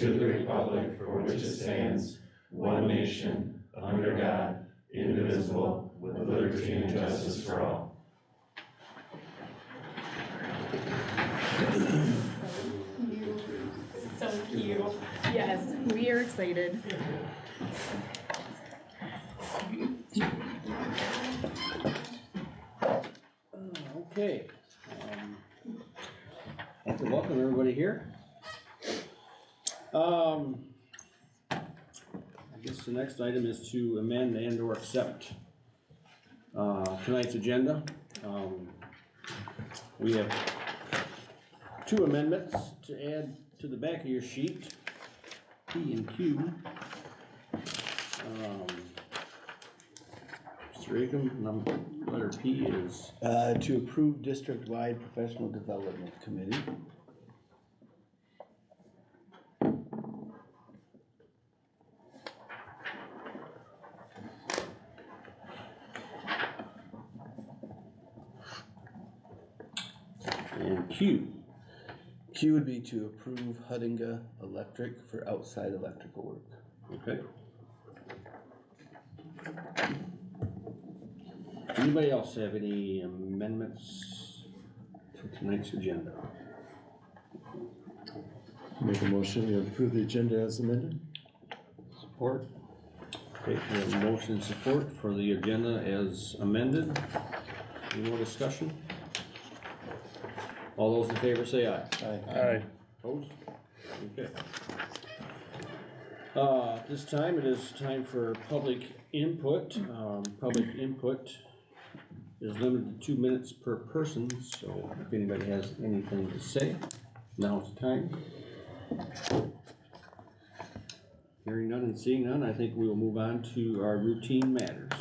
to the republic for which it stands, one nation, under God, indivisible, with liberty and justice for all. So cute. Yes, we are excited. Okay. Welcome everybody here. I guess the next item is to amend and or accept tonight's agenda. We have two amendments to add to the back of your sheet, P and Q. Mr. Akam, letter P is to approve district-wide professional development committee. and Q. Q would be to approve Huddinga Electric for outside electrical work. Okay. Anybody else have any amendments to tonight's agenda? Make a motion to approve the agenda as amended. Support. Okay, we have a motion and support for the agenda as amended. Any more discussion? All those in favor say aye. Aye. Opposed? Okay. This time it is time for public input. Public input is limited to 2 minutes per person, so if anybody has anything to say, now's the time. Hearing none and seeing none, I think we will move on to our routine matters.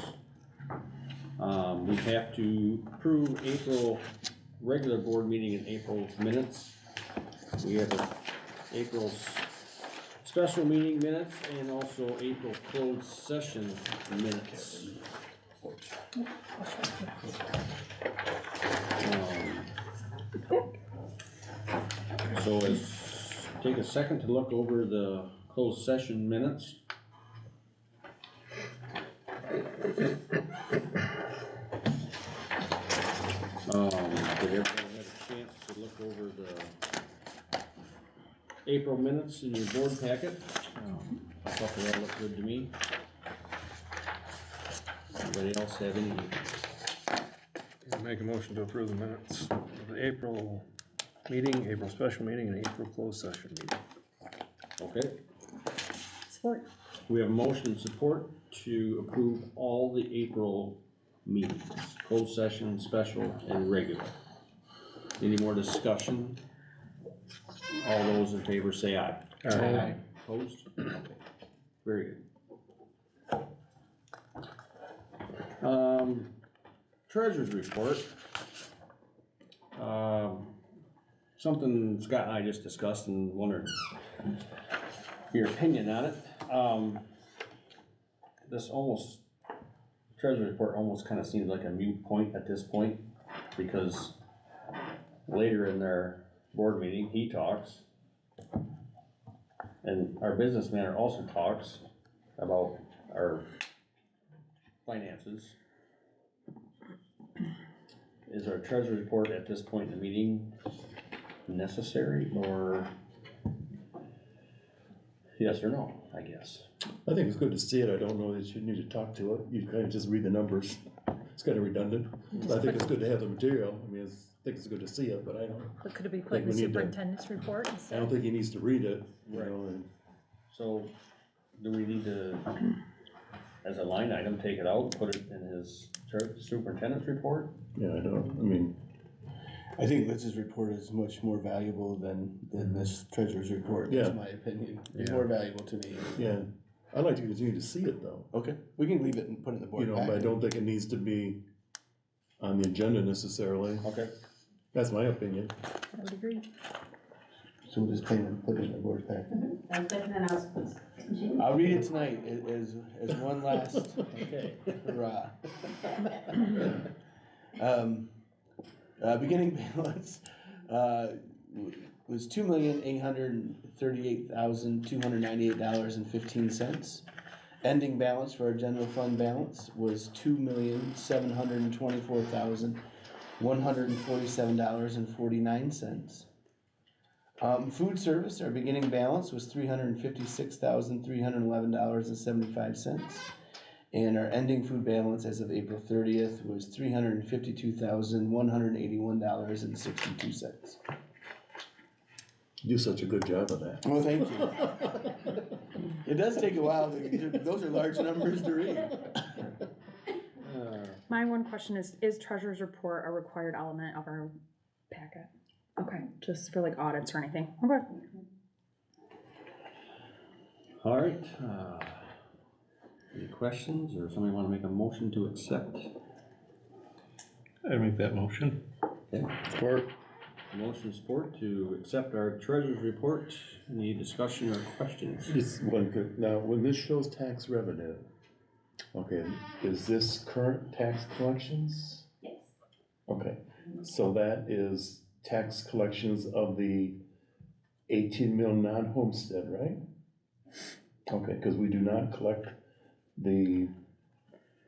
We have to approve April regular board meeting in April's minutes. We have April's special meeting minutes and also April closed session minutes. So take a second to look over the closed session minutes. Did everybody have a chance to look over the April minutes in your board packet? I thought they all looked good to me. Anybody else have any? Make a motion to approve the minutes of the April meeting, April special meeting, and April closed session meeting. Okay. Support. We have a motion and support to approve all the April meetings, closed session, special, and regular. Any more discussion? All those in favor say aye. Aye. Opposed? Okay. Very good. Treasurer's report. Something Scott and I just discussed and wondered your opinion on it. This treasurer's report almost kind of seems like a moot point at this point, because later in their board meeting, he talks, and our business manager also talks about our finances. Is our treasurer's report at this point in the meeting necessary, or yes or no, I guess? I think it's good to see it. I don't know that you need to talk to it. You kind of just read the numbers. It's kind of redundant. But I think it's good to have the material. I mean, I think it's good to see it, but I don't. But could it be put in the superintendent's report instead? I don't think he needs to read it, you Right. know, and So, do we need to, as a line item, take it out, put it in his superintendent's report? yeah, I don't, I mean, I think Litz's report is much more valuable than this treasurer's report, Yeah. that's my opinion. It's Yeah. more valuable to me. yeah, I'd like to continue to see it though. Okay, we can leave it and put it in the board You know, but I packet. don't think it needs to be on the agenda necessarily. Okay. That's my opinion. I would agree. So we'll just clean and put it in the board packet. I'll second and I'll. I'll read it tonight as one last Okay. hurrah. Beginning balance, was $2,838,298.15. Ending balance for our general fund balance was $2,724,147.49. Food service, our beginning balance was $356,311.75. And our ending food balance as of April 30th was $352,181.62. You do such a good job of that. Well, thank you. It does take a while, those are large numbers to read. My one question is treasurer's report a required element of our packet? Okay, just for like audits or anything. Okay. All right, any questions, or somebody wanna make a motion to accept? I make that motion. Okay. Support. Motion support to accept our treasurer's report. Any discussion or questions? Just one quick, now, when this shows tax revenue, okay, is this current tax collections? Yes. Okay, so that is tax collections of the 18 mil non-homestead, right? Okay, cause we do not collect the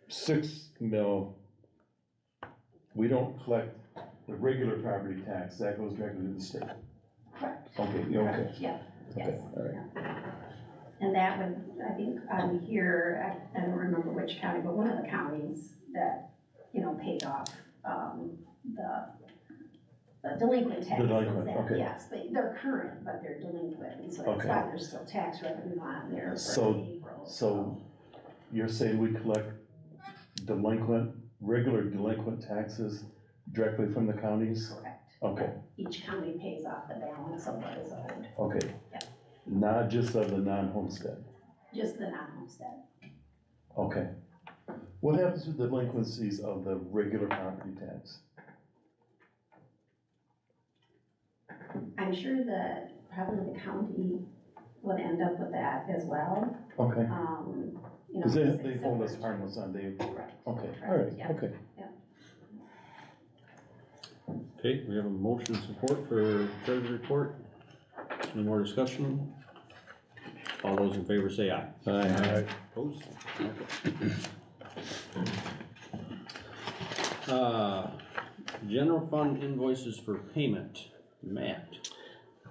6 mil. We don't collect the regular property tax, that goes directly to the state. Correct. Okay, yeah, okay, Correct, yeah, yes. okay, all right. And that would, I think, here, I don't remember which county, but one of the counties that, paid off, the delinquent taxes. Delinquent, that- okay. Yes, they're current, but they're delinquent, and so that's Okay. why there's still tax revenue on there for So- April. So you're saying we collect regular delinquent taxes directly from the counties? Correct. Okay, Each county pays off the balance of what is owed, okay. Yeah. Not just of the non-homestead, just the non-homestead. okay. What happens with delinquencies of the regular property tax? I'm sure that probably the county would end up with that as well, Okay, cause they it's hold us separate. harmless on they, Correct. okay, Correct, all right, yeah. okay. Okay, we have a motion support for treasurer's report. Any more discussion? All those in favor say aye. Aye. Opposed? General fund invoices for payment, Matt.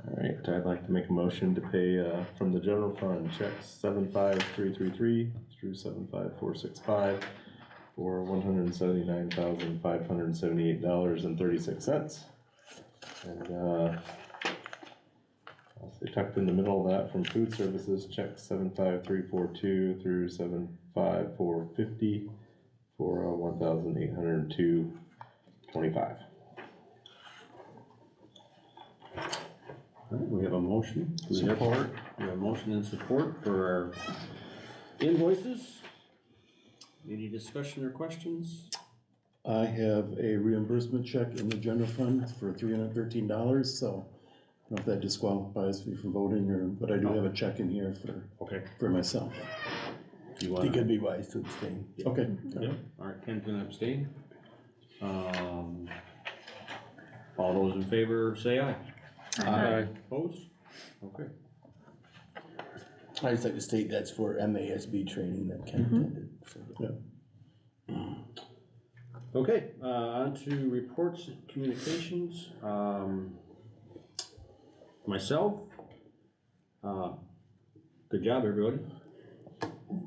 All right, I'd like to make a motion to pay, from the general fund, checks 75333 through 75465 for $179,578.36. And, I'll say tucked in the middle of that from food services, check 75342 through 75450 for $1,802.25. All right, we have a motion. We have a motion and support for our invoices. Any discussion or questions? I have a reimbursement check in the general fund for $313, so I don't know if that disqualifies me from voting but I do have a check in here for myself. You He want? could be wise to abstain. Okay. Yep, all right, Ken's gonna abstain. All those in favor say aye. Aye. Opposed? Okay. I just like to state that's for MASB training that Ken attended. So, Okay, on to reports and communications. Myself, good job, everybody.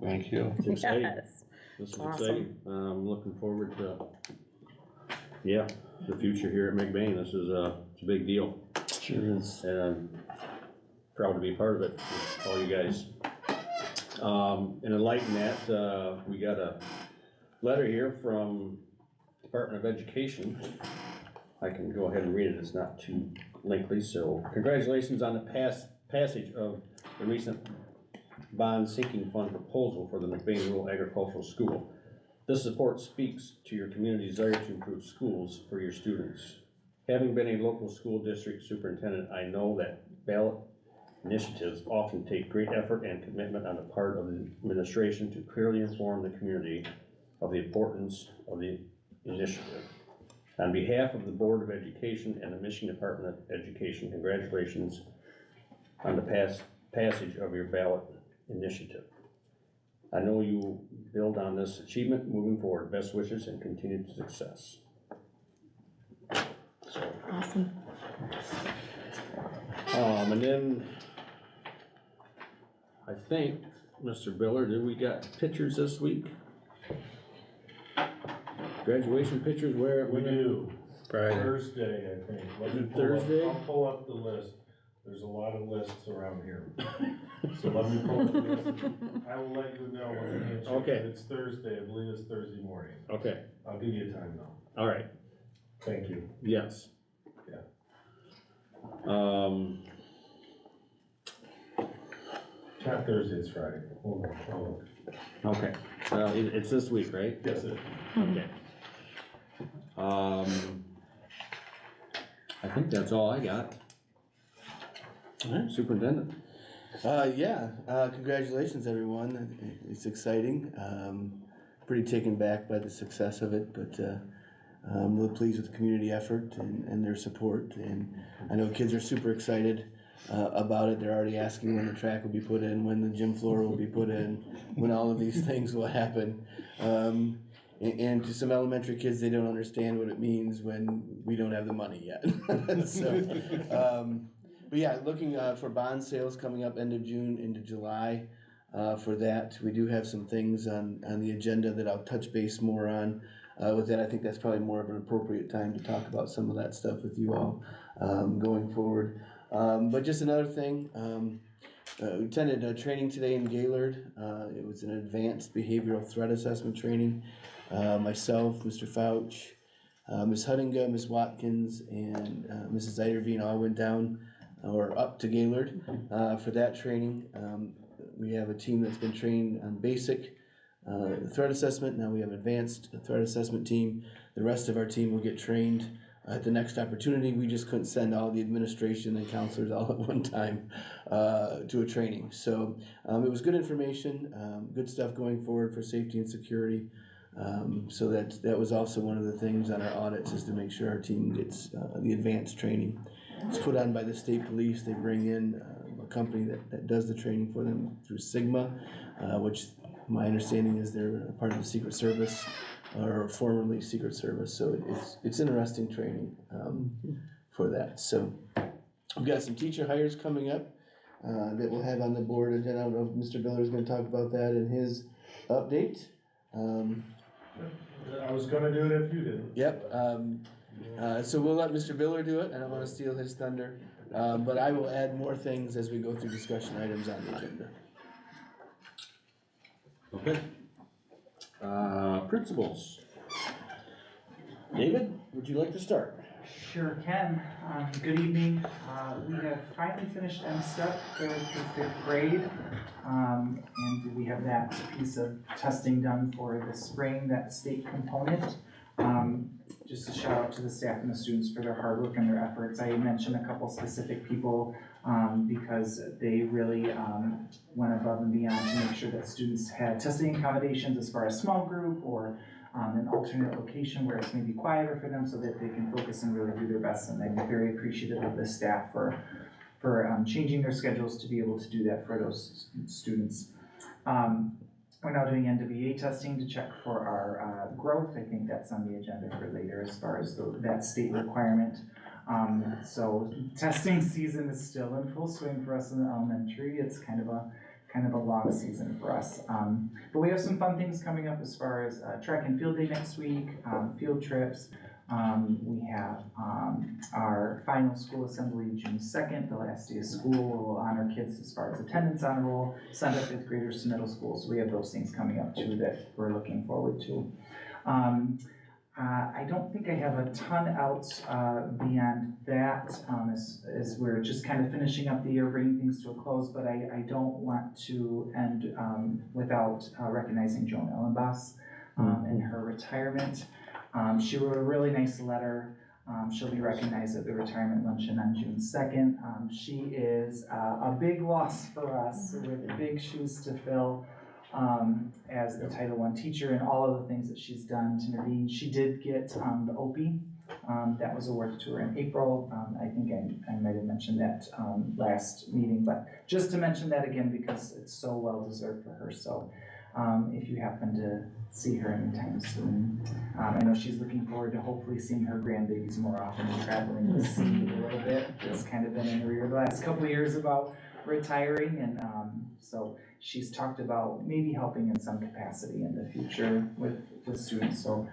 Thank you. It's exciting. Yes. This is Awesome. exciting. I'm looking forward to, the future here at McBain. This is it's a big deal. Sure is. And I'm proud to be part of it with all you guys. And in light of that, we got a letter here from Department of Education. I can go ahead and read it, it's not too lengthy. So congratulations on the passage of the recent bond sinking fund proposal for the McBain Rural Agricultural School. This support speaks to your community's desire to improve schools for your students. Having been a local school district superintendent, I know that ballot initiatives often take great effort and commitment on the part of the administration to clearly inform the community of the importance of the initiative. On behalf of the Board of Education and the Michigan Department of Education, congratulations on the passage of your ballot initiative. I know you will build on this achievement moving forward. Best wishes and continued success. Awesome. And then, I think, Mr. Biller, did we got pictures this week? Graduation pictures, where? We do. Friday. Thursday, I think. Let me pull up- Thursday? I'll pull up the list. There's a lot of lists around here. So let me pull up the list. I will let you know when the handshake. Okay. It's Thursday, I believe it's Thursday morning. Okay, I'll give you time though. all right, Thank you. yes. Yeah. Not Thursday, it's Friday. Hold on. Okay, it's this week, right? Yes, it. Okay. I think that's all I got. Alright. Superintendent? Congratulations, everyone. It's exciting. Pretty taken back by the success of it, but I'm really pleased with the community effort and their support. And I know kids are super excited about it. They're already asking when the track will be put in, when the gym floor will be put in, when all of these things will happen. And to some elementary kids, they don't understand what it means when we don't have the money yet. But yeah, looking for bond sales coming up end of June into July for that. We do have some things on the agenda that I'll touch base more on. With that, I think that's probably more of an appropriate time to talk about some of that stuff with you all going forward. But just another thing, we attended a training today in Gaylord. It was an advanced behavioral threat assessment training. Myself, Mr. Fouch, Ms. Hudinga, Ms. Watkins, and Mrs. Iterveen all went down or up to Gaylord for that training. We have a team that's been trained on basic threat assessment. Now we have advanced threat assessment team. The rest of our team will get trained at the next opportunity. We just couldn't send all the administration and counselors all at one time to a training. So it was good information, good stuff going forward for safety and security. So that was also one of the things on our audits, is to make sure our team gets the advanced training. It's put on by the state police. They bring in a company that does the training for them through Sigma, which my understanding is they're a part of the Secret Service, or formerly Secret Service. So it's interesting training for that. So we've got some teacher hires coming up that we'll have on the board. And then I don't know if Mr. Biller is going to talk about that in his update. I was gonna do it if you didn't. Yep. So we'll let Mr. Biller do it. I don't want to steal his thunder, but I will add more things as we go through discussion items on the agenda. Okay. Principals. David, would you like to start? Sure can. Good evening. We have finally finished M-STEP, 3rd through 5th grade. And we have that piece of testing done for the spring, that state component. Just a shout out to the staff and the students for their hard work and their efforts. I mentioned a couple specific people because they really went above and beyond to make sure that students had testing accommodations as far as small group or an alternate location where it's maybe quieter for them so that they can focus and really do their best. And I'm very appreciative of the staff for changing their schedules to be able to do that for those students. We're now doing NWA testing to check for our growth. I think that's on the agenda for later as far as that state requirement. So testing season is still in full swing for us in the elementary. It's kind of a long season for us. But we have some fun things coming up as far as track and field day next week, field trips. We have our final school assembly June 2nd, the last day of school. We'll honor kids as far as attendance honor roll, send our 5th graders to middle school. So we have those things coming up too that we're looking forward to. I don't think I have a ton else beyond that as we're just kind of finishing up the year, bringing things to a close, but I don't want to end without recognizing Joan Ellenboss and her retirement. She wrote a really nice letter. She'll be recognized at the retirement luncheon on June 2nd. She is a big loss for us with big shoes to fill. As the Title I teacher and all of the things that she's done to Nadine. She did get the OPI That was awarded to her in April. I think I might have mentioned that last meeting, but just to mention that again because it's so well deserved for her. So if you happen to see her anytime soon, I know she's looking forward to hopefully seeing her grandbabies more often and traveling the sea a little bit. It's kind of been in her ear the last couple of years about retiring, and so she's talked about maybe helping in some capacity in the future with students. So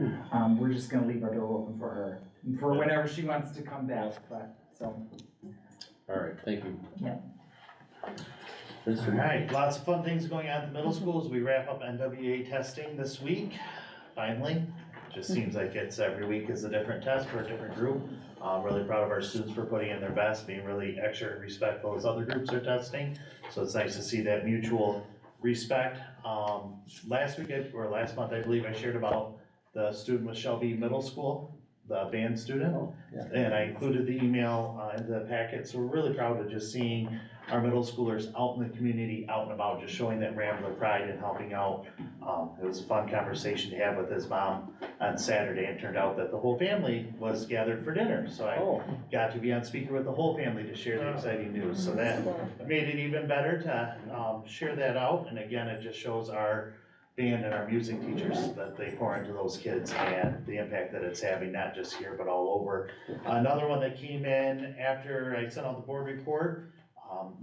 we're just gonna leave our door open for her for whenever she wants to come back. But so. All right, thank you. Yeah. All right, lots of fun things going on at the middle schools. We wrap up NWA testing this week, finally. Just seems like it's every week is a different test for a different group. I'm really proud of our students for putting in their best, being really extra respectful as other groups are testing. So it's nice to see that mutual respect. Last month, I believe I shared about the student with Shelby Middle School, the band student. Oh, yeah. And I included the email in the packet. So we're really proud of just seeing our middle schoolers out in the community, out and about, just showing that Rambler pride and helping out. It was a fun conversation to have with his mom on Saturday. It turned out that the whole family was gathered for dinner. So I got to be on speaker with the whole family to share the exciting news. So that made it even better to share that out. And again, it just shows our band and our music teachers that they pour into those kids and the impact that it's having, not just here, but all over. Another one that came in after I sent out the board report,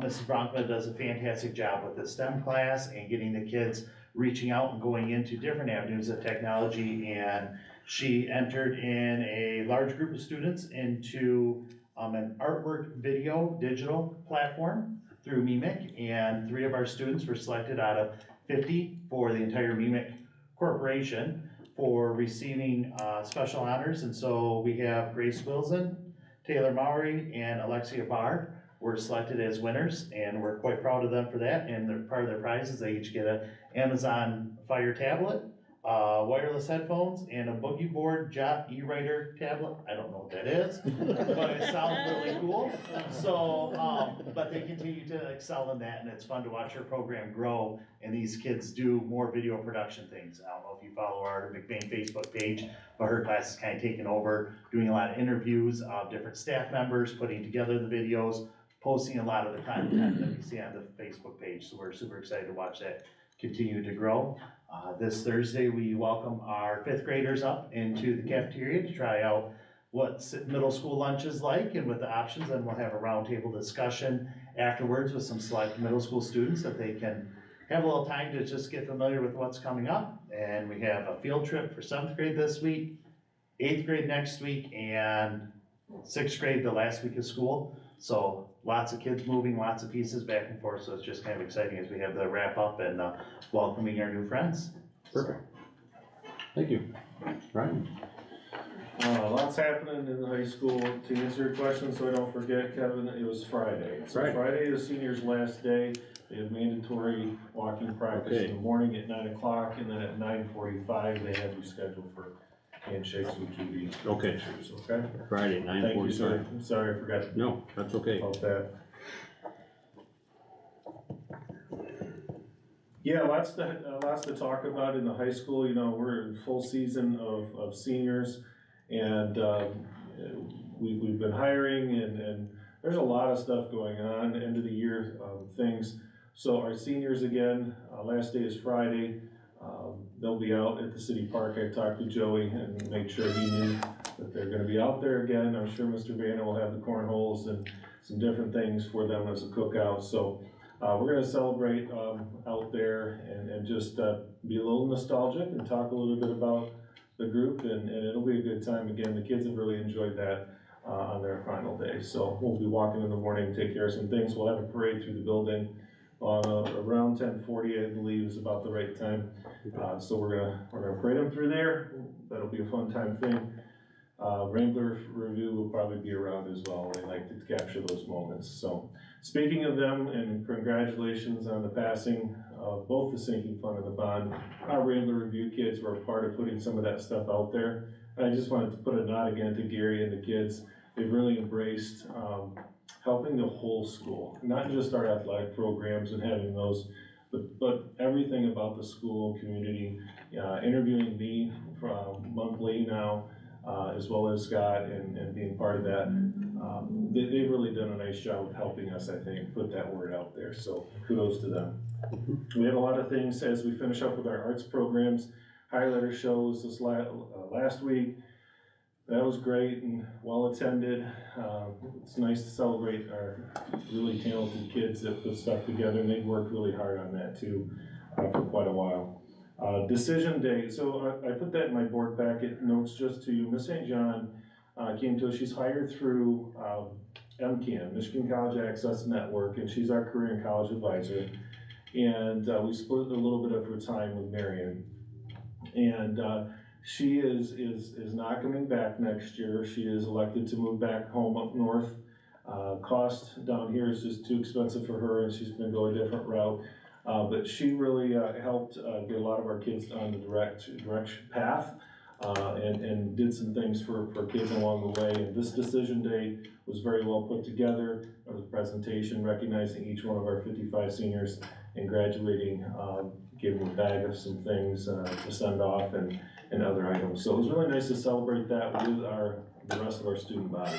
Mrs. Bronkman does a fantastic job with the STEM class and getting the kids reaching out and going into different avenues of technology. And she entered in a large group of students into an artwork video digital platform through MEMIC. And 3 of our students were selected out of 50 for the entire MEMIC Corporation for receiving special honors. And so we have Grace Wilson, Taylor Mowry, and Alexia Barr were selected as winners, and we're quite proud of them for that. And part of their prizes, they each get an Amazon Fire tablet, wireless headphones, and a Boogie Board Jot e-writer tablet. I don't know what that is, but it sounds really cool. So, but they continue to excel in that, and it's fun to watch her program grow, and these kids do more video production things. I don't know if you follow our McBain Facebook page, but her class is kind of taking over, doing a lot of interviews of different staff members, putting together the videos, posting a lot of the content that we see on the Facebook page. So we're super excited to watch that continue to grow. This Thursday, we welcome our 5th graders up into the cafeteria to try out what middle school lunch is like and with the options, and we'll have a roundtable discussion afterwards with some select middle school students that they can have a little time to just get familiar with what's coming up. And we have a field trip for 7th grade this week, 8th grade next week, and 6th grade the last week of school. So lots of kids moving, lots of pieces back and forth, so it's just kind of exciting as we have the wrap up and welcoming our new friends. Perfect. Thank you. Ryan? Lots happening in the high school. To answer your question, so I don't forget, Kevin, it was Friday. So Friday is seniors' last day. They have mandatory walking practice in the morning at 9 o'clock, and then at 9:45, they have you scheduled for handshakes with QB. Okay. Teachers, okay? Friday, 9:45. Thank you, sir. I'm sorry, I forgot No, that's okay. about that. Yeah, lots to talk about in the high school. You know, we're in full season of seniors, and we've been hiring, and there's a lot of stuff going on, end of the year things. So our seniors again, last day is Friday. They'll be out at the city park. I talked to Joey and made sure he knew that they're gonna be out there again. I'm sure Mr. Vanna will have the cornholes and some different things for them as a cookout. So we're gonna celebrate out there and just be a little nostalgic and talk a little bit about the group, and it'll be a good time. Again, the kids have really enjoyed that on their final day. So we'll be walking in the morning, take care of some things. We'll have a parade through the building around 10:40, I believe, is about the right time. So we're gonna parade them through there. That'll be a fun time thing. Rambler Review will probably be around as well. They like to capture those moments. So speaking of them, and congratulations on the passing of both the Sinking Fund and the Bond. Our Rambler Review kids were a part of putting some of that stuff out there. And I just wanted to put a nod again to Gary and the kids. They've really embraced helping the whole school, not just our athletic programs and having those, but everything about the school community, interviewing me from monthly now, as well as Scott and being part of that. They've really done a nice job of helping us, I think, put that word out there, so kudos to them. We have a lot of things as we finish up with our arts programs. Highlighter shows this last week. That was great and well attended. It's nice to celebrate our really talented kids that put stuff together, and they've worked really hard on that too for quite a while. Decision day, so I put that in my board packet notes just to you. Miss St. John came to us, she's hired through MCAN, Michigan College Access Network, and she's our career and college advisor. And we split a little bit of her time with Marion. And she is not coming back next year. She is elected to move back home up north. Cost down here is just too expensive for her, and she's gonna go a different route. But she really helped get a lot of our kids on the direct path, and did some things for kids along the way. And this decision day was very well put together. There was a presentation recognizing each one of our 55 seniors and graduating, giving them a bag of some things to send off and other items. So it was really nice to celebrate that with the rest of our student body,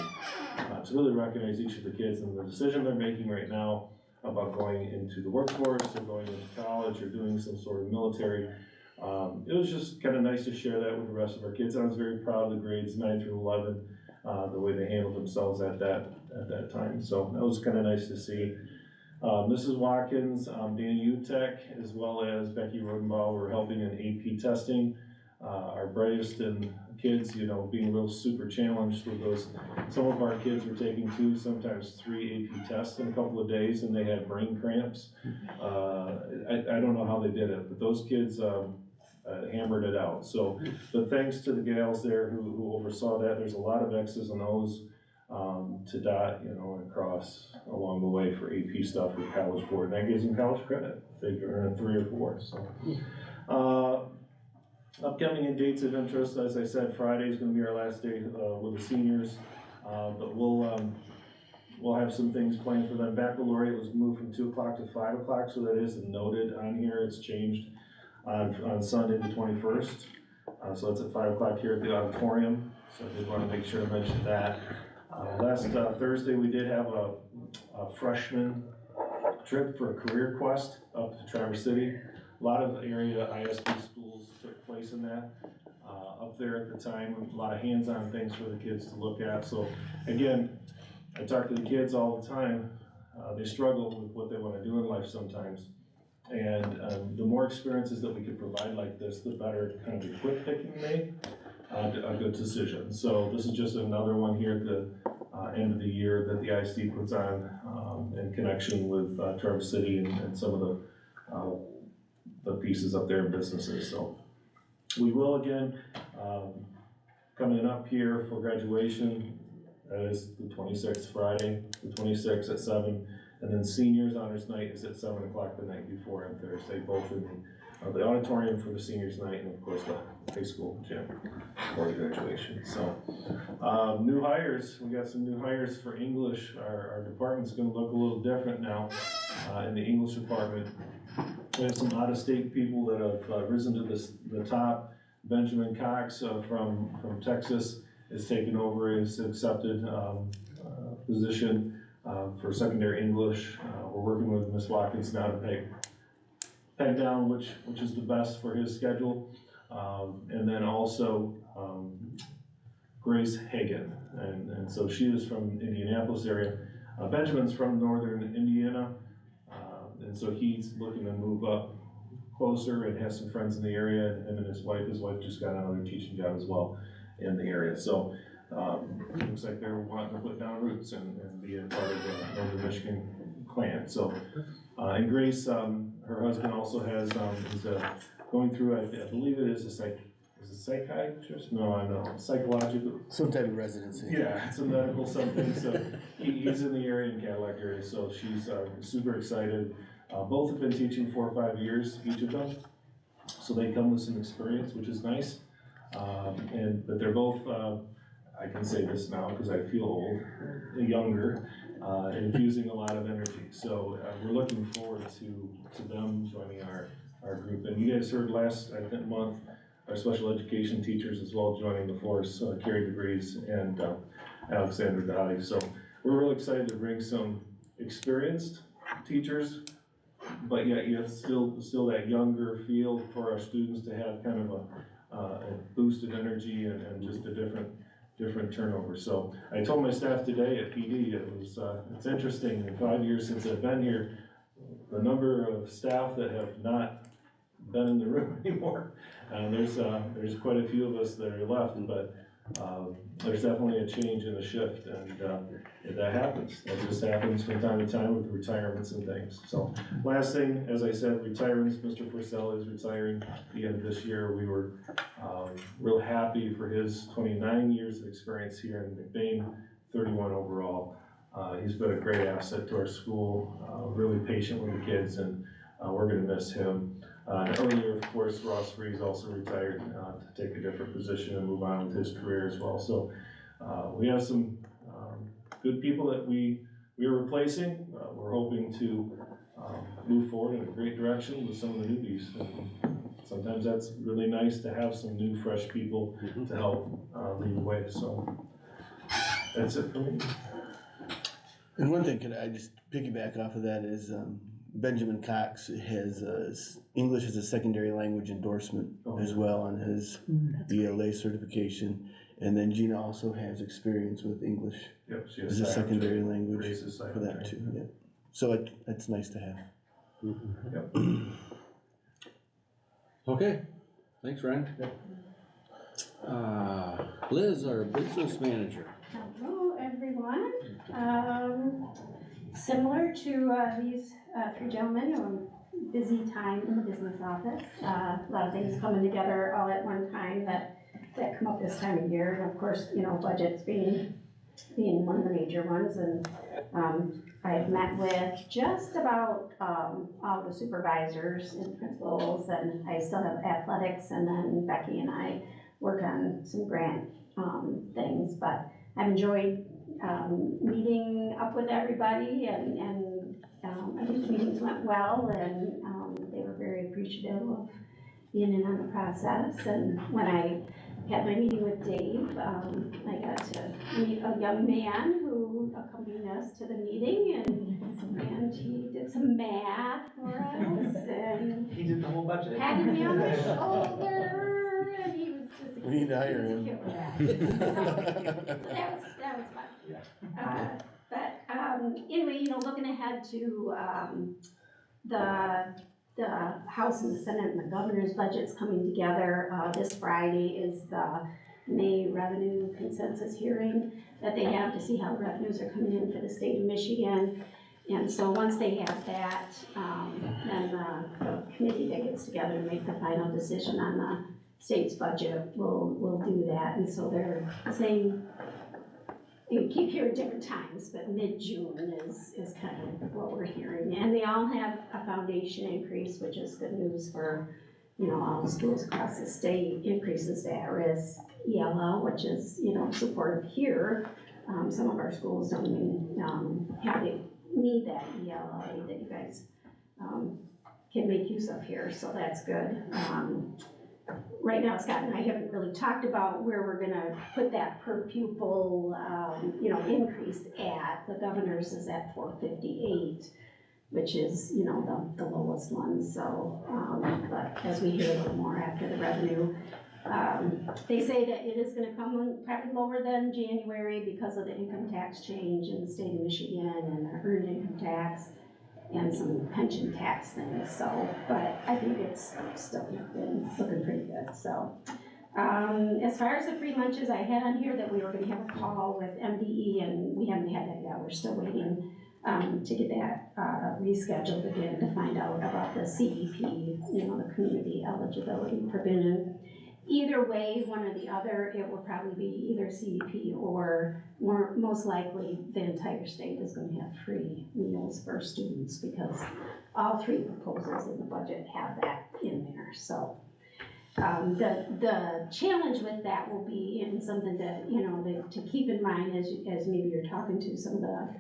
to really recognize each of the kids and the decision they're making right now about going into the workforce or going into college or doing some sort of military. It was just kind of nice to share that with the rest of our kids. I was very proud of the grades 9 through 11, the way they handled themselves at that time. So that was kind of nice to see. Mrs. Watkins, Danny Utek, as well as Becky Rodenbaugh were helping in AP testing. Our brightest and kids, being real super challenged with those. Some of our kids were taking 2, sometimes 3 AP tests in a couple of days, and they had brain cramps. I don't know how they did it, but those kids hammered it out. So, but thanks to the gals there who oversaw that. There's a lot of X's and O's to dot, and cross along the way for AP stuff with College Board. And that gives them college credit if they earn 3 or 4. So, upcoming and dates of interest, as I said, Friday is going to be our last day with the seniors, but we'll have some things planned for them. Baccalaureate was moved from 2 o'clock to 5 o'clock, so that is noted on here. It's changed on Sunday the 21st, so that's at 5 o'clock here at the auditorium. So I did want to make sure to mention that. Last Thursday, we did have a freshman trip for a career quest up to Traverse City. A lot of area ISD schools took place in that up there at the time. A lot of hands-on things for the kids to look at. So again, I talk to the kids all the time. They struggle with what they want to do in life sometimes. And the more experiences that we can provide like this, the better kind of equipped they can make a good decision. So this is just another one here at the end of the year that the ISD puts on in connection with Traverse City and some of the pieces up there in businesses. So we will again, coming up here for graduation, that is the 26th, Friday, the 26th at 7. And then seniors honors night is at 7 o'clock the night before on Thursday, both in the auditorium for the seniors night and of course the high school gym for the graduation. So new hires, we got some new hires for English. Our department's gonna look a little different now in the English department. We have some out-of-state people that have risen to the top. Benjamin Cox from Texas is taking over his accepted position for secondary English. We're working with Ms. Watkins now to peg down which is the best for his schedule. And then also Grace Hagan, and so she is from Indianapolis area. Benjamin's from northern Indiana, and so he's looking to move up closer and has some friends in the area, and him and his wife just got another teaching job as well in the area. So looks like they're wanting to put down roots and be a part of the Northern Michigan clan. So, and Grace, her husband also has, is going through, I believe it is a psychiatrist? No, I know, psychological. Some type of residency. Yeah, it's a medical something, so he's in the area, in Cadillac area, so she's super excited. Both have been teaching 4 or 5 years, each of them, so they come with some experience, which is nice. But they're both, I can say this now because I feel old, younger, infusing a lot of energy. So we're looking forward to them joining our group. And you guys heard last month, our special education teachers as well joining the force, Carrie DeVries and Alexander Dottie. So we're really excited to bring some experienced teachers, but yet still that younger feel for our students to have kind of a boosted energy and just a different turnover. So I told my staff today at PD, it's interesting, in 5 years since I've been here, the number of staff that have not been in the room anymore. There's quite a few of us that are left, but there's definitely a change in the shift, and that happens. That just happens from time to time with retirements and things. So last thing, as I said, retirements. Mr. Forsell is retiring at the end of this year. We were real happy for his 29 years of experience here in McBain, 31 overall. He's been a great asset to our school, really patient with the kids, and we're gonna miss him. Earlier, of course, Ross Freeze also retired to take a different position and move on with his career as well. So we have some good people that we are replacing. We're hoping to move forward in a great direction with some of the newbies. And sometimes that's really nice to have some new, fresh people to help lead the way. So that's it for me. And one thing, could I just piggyback off of that is, Benjamin Cox has English as a secondary language endorsement as well on his ELA certification. And then Gina also has experience with English She as a secondary language Grace's for that too, yeah. So it's nice to have. Okay, thanks, Ryan. Liz, our business manager. Hello, everyone. Similar to these three gentlemen, a busy time in the business office. A lot of things coming together all at one time that come up this time of year. And of course, budgets being one of the major ones. And I've met with just about all the supervisors and principals, and I still have athletics, and then Becky and I work on some grant things. But I've enjoyed meeting up with everybody, and I think the meetings went well, and they were very appreciative of being in on the process. And when I had my meeting with Dave, I got to meet a young man who accompanied us to the meeting, and he did some math for us, and He did the whole budget. patted me on the shoulder, and he was just We need to hire him. That was fun. But anyway, looking ahead to the House and the Senate and the governor's budgets coming together. This Friday is the May revenue consensus hearing that they have to see how revenues are coming in for the state of Michigan. And so once they have that, then the committee that gets together to make the final decision on the state's budget will do that. And so they're saying, you keep hearing different times, but mid-June is kind of what we're hearing. And they all have a foundation increase, which is good news for, all the schools across the state. Increases to at-risk ELL, which is, supportive here. Some of our schools don't even need that ELL that you guys can make use of here, so that's good. Right now, Scott and I haven't really talked about where we're gonna put that per pupil, increase at. The governor's is at $458, which is, the lowest one. So, but as we hear a little more after the revenue, they say that it is gonna come probably lower than January because of the income tax change in the state of Michigan and the earned income tax and some pension tax things. So, but I think it's still been looking pretty good. So, as far as the free lunches, I had on here that we were gonna have a call with MDE, and we haven't had that yet. We're still waiting to get that rescheduled again to find out about the CEP, the community eligibility provision. Either way, one or the other, it will probably be either CEP or most likely the entire state is going to have free meals for students, because all three proposals in the budget have that in there. So the challenge with that will be, and something that to keep in mind as maybe you're talking to some of the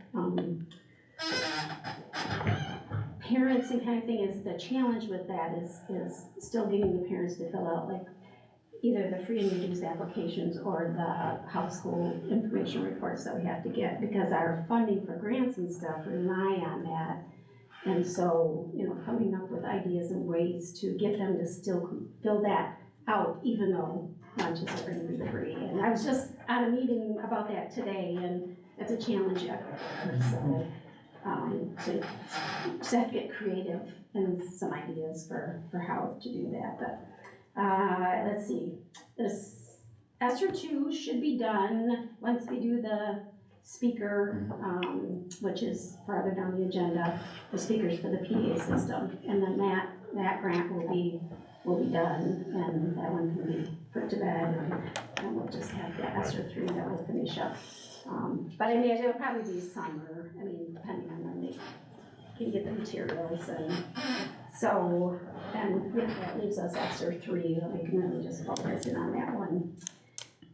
parents and kind of thing, is the challenge with that is still getting the parents to fill out like either the free and reduced applications or the household information reports that we have to get, because our funding for grants and stuff rely on that. And so, you know, coming up with ideas and ways to get them to still fill that out, even though lunches are gonna be free. And I was just at a meeting about that today, and that's a challenge everywhere, so, so just have to get creative and some ideas for how to do that, but, let's see. This ESER 2 should be done once we do the speaker, which is farther down the agenda, the speakers for the PA system, and then that grant will be done, and that one can be put to bed, and we'll just have the ESER 3 that will finish up. But I mean, it'll probably be summer, I mean, depending on when they can get the materials, and so, and yeah, that leaves us ESER 3, and we can really just focus in on that one.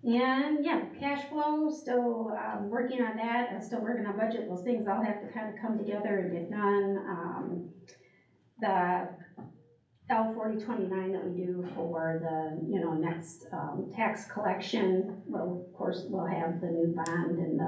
And yeah, cash flow, still working on that, and still working on budget. Those things all have to kind of come together and get done. The L4029 that we do for the, you know, next tax collection, well, of course, we'll have the new bond and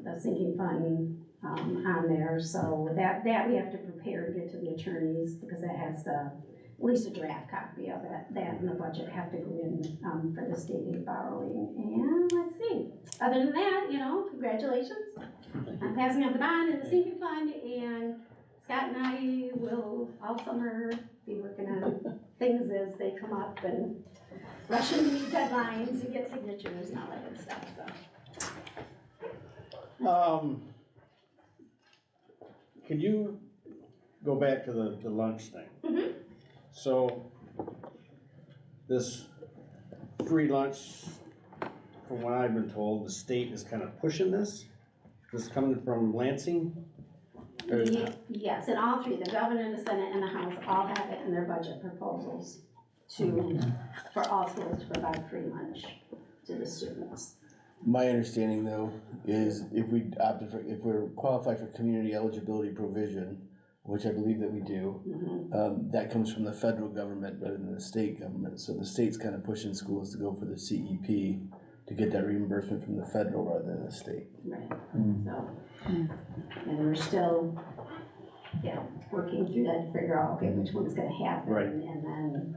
the sinking fund on there. So that we have to prepare to get to the attorneys, because that has at least a draft copy of it. That and the budget have to go in for the state aid borrowing. And let's see, other than that, you know, congratulations on passing of the bond and the sinking fund. And Scott and I will all summer be working on things as they come up and rushing to meet deadlines and get signatures and all that good stuff, so. Can you go back to the lunch thing? Mm-hmm. So, this free lunch, from what I've been told, the state is kind of pushing this. This is coming from Lansing? Yes, and all three, the governor, the senate, and the house all have it in their budget proposals for all schools to provide free lunch to the students. My understanding though is if we're qualified for community eligibility provision, which I believe that we do, that comes from the federal government rather than the state government. So the state's kind of pushing schools to go for the CEP to get that reimbursement from the federal rather than the state. Right, so, and we're still, working through that to figure out, okay, which one's gonna happen. Right. And then,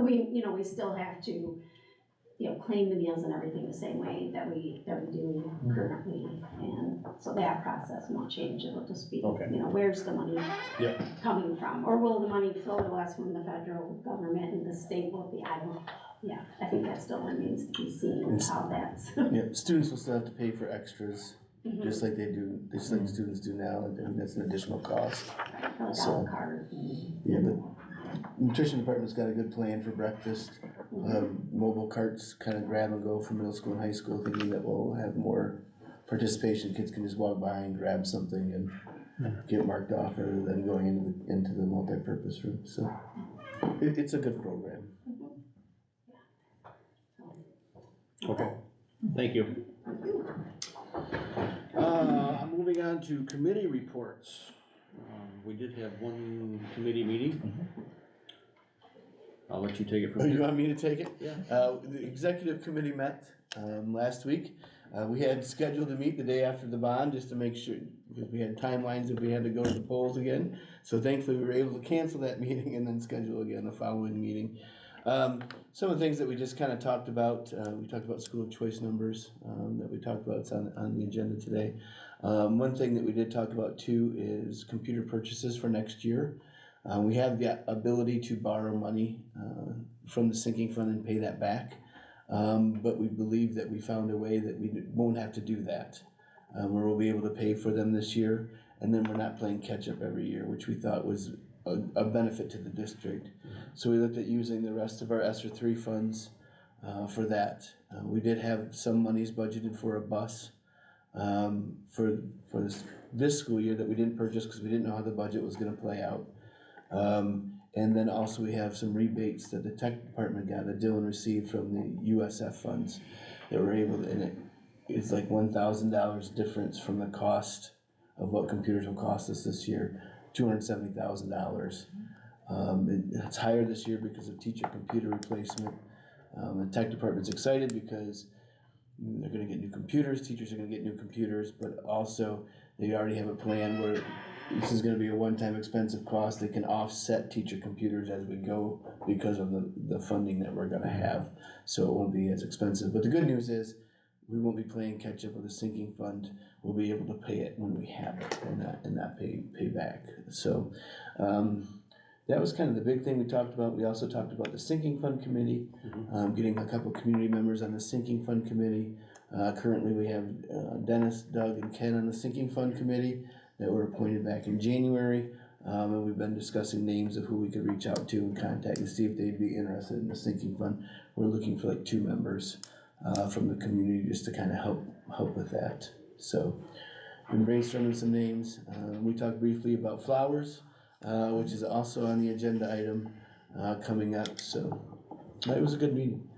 we still have to, claim the meals and everything the same way that we do currently. And so that process won't change, it'll just be, Okay. Where's the money Yep. coming from? Or will the money flow to us from the federal government and the state will be, I think that still remains to be seen how that's. Yeah, students will still have to pay for extras, just like students do now, and that's an additional cost. Like a So- la carte. Yeah, but nutrition department's got a good plan for breakfast. Mobile carts kind of grab and go for middle school and high school, thinking that we'll have more participation. Kids can just walk by and grab something and get marked off rather than going into the multi-purpose room. So it's a good program. Okay, thank you. Moving on to committee reports. We did have one committee meeting. I'll let you take it from Oh, here. you want me to take it? Yeah. The executive committee met last week. We had scheduled to meet the day after the bond just to make sure, because we had timelines if we had to go to the polls again. So thankfully we were able to cancel that meeting and then schedule again a following meeting. Some of the things that we just kind of talked about, we talked about school choice numbers that we talked about, it's on the agenda today. One thing that we did talk about too is computer purchases for next year. We have the ability to borrow money from the sinking fund and pay that back. But we believe that we found a way that we won't have to do that. Where we'll be able to pay for them this year, and then we're not playing catch up every year, which we thought was a benefit to the district. So we looked at using the rest of our ESER 3 funds for that. We did have some monies budgeted for a bus for this school year that we didn't purchase because we didn't know how the budget was gonna play out. And then also we have some rebates that the tech department got, that Dylan received from the USF funds that were able to, and it's like $1,000 difference from the cost of what computers will cost us this year, $270,000. It's higher this year because of teacher computer replacement, The tech department's excited because they're gonna get new computers, teachers are gonna get new computers, but also they already have a plan where this is gonna be a one-time expensive cost. They can offset teacher computers as we go because of the funding that we're gonna have. So it won't be as expensive. But the good news is, we won't be playing catch up with a sinking fund. We'll be able to pay it when we have it and not pay back. So, that was kind of the big thing we talked about. We also talked about the sinking fund committee, getting a couple community members on the sinking fund committee. Currently we have Dennis, Doug, and Ken on the sinking fund committee that were appointed back in January. And we've been discussing names of who we could reach out to and contact and see if they'd be interested in the sinking fund. We're looking for like 2 members from the community just to kind of help with that. So, been brainstorming some names. We talked briefly about flowers, which is also on the agenda item coming up. So, it was a good meeting.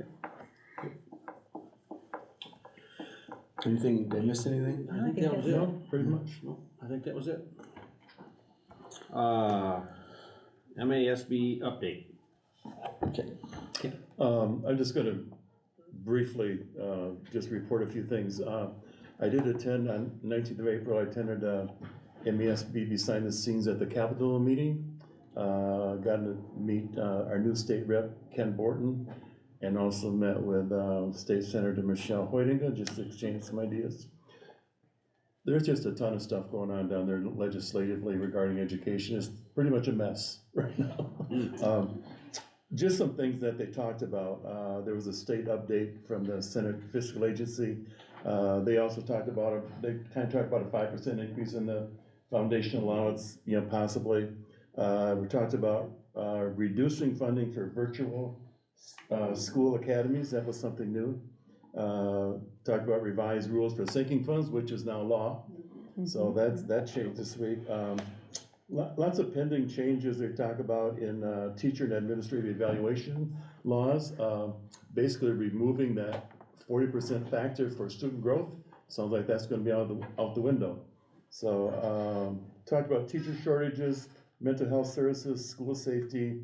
Anything? Did I miss anything? I think that was it. Pretty much. No, I think that was it. MASB update. Okay. I'm just gonna briefly, just report a few things. I did attend on 19th of April, I attended, MESB behind the scenes at the Capitol meeting. Got to meet, our new state rep, Ken Borton, and also met with, State Senator Michelle Hoytinga, just to exchange some ideas. There's just a ton of stuff going on down there legislatively regarding education. It's pretty much a mess right now. Just some things that they talked about. There was a state update from the Senate Fiscal Agency. They also talked about, they kind of talked about a 5% increase in the foundation allowance, possibly. We talked about reducing funding for virtual school academies. That was something new. Talked about revised rules for sinking funds, which is now law. So that changed this week. Lots of pending changes they talk about in teacher and administrative evaluation laws. Basically removing that 40% factor for student growth. Sounds like that's gonna be out the window. So, talked about teacher shortages, mental health services, school safety.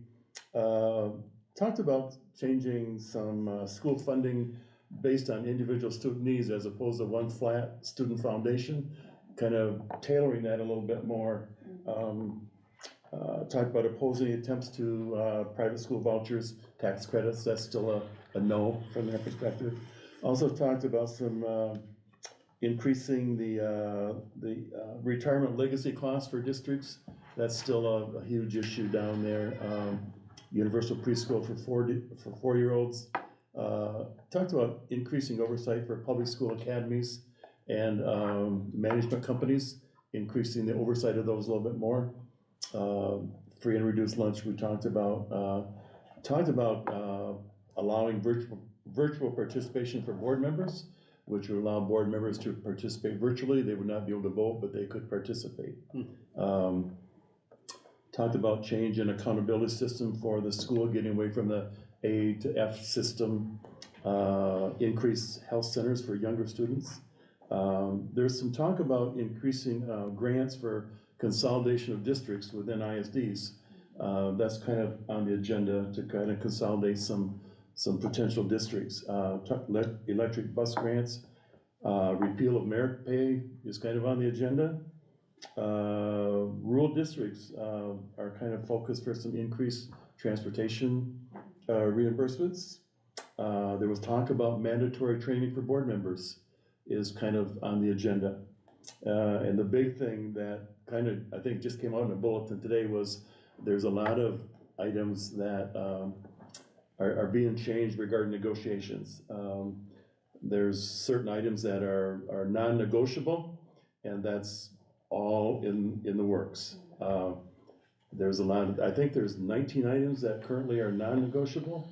Talked about changing some school funding based on individual student needs as opposed to one flat student foundation, kind of tailoring that a little bit more. Talked about opposing attempts to private school vouchers, tax credits. That's still a no from their perspective. Also talked about some increasing the retirement legacy costs for districts. That's still a huge issue down there. Universal preschool for 4-year-olds. Talked about increasing oversight for public school academies and management companies, increasing the oversight of those a little bit more. Free and reduced lunch we talked about. Allowing virtual participation for board members, which would allow board members to participate virtually. They would not be able to vote, but they could participate. Talked about change in accountability system for the school, getting away from the A to F system. Increase health centers for younger students. There's some talk about increasing grants for consolidation of districts within ISDs. That's kind of on the agenda to kind of consolidate some potential districts. Electric bus grants, repeal of merit pay is kind of on the agenda. Rural districts are kind of focused for some increased transportation reimbursements. There was talk about mandatory training for board members is kind of on the agenda. And the big thing that kind of, I think just came out in a bulletin today was there's a lot of items that are being changed regarding negotiations. There's certain items that are non-negotiable, and that's all in the works. There's a lot of, I think there's 19 items that currently are non-negotiable.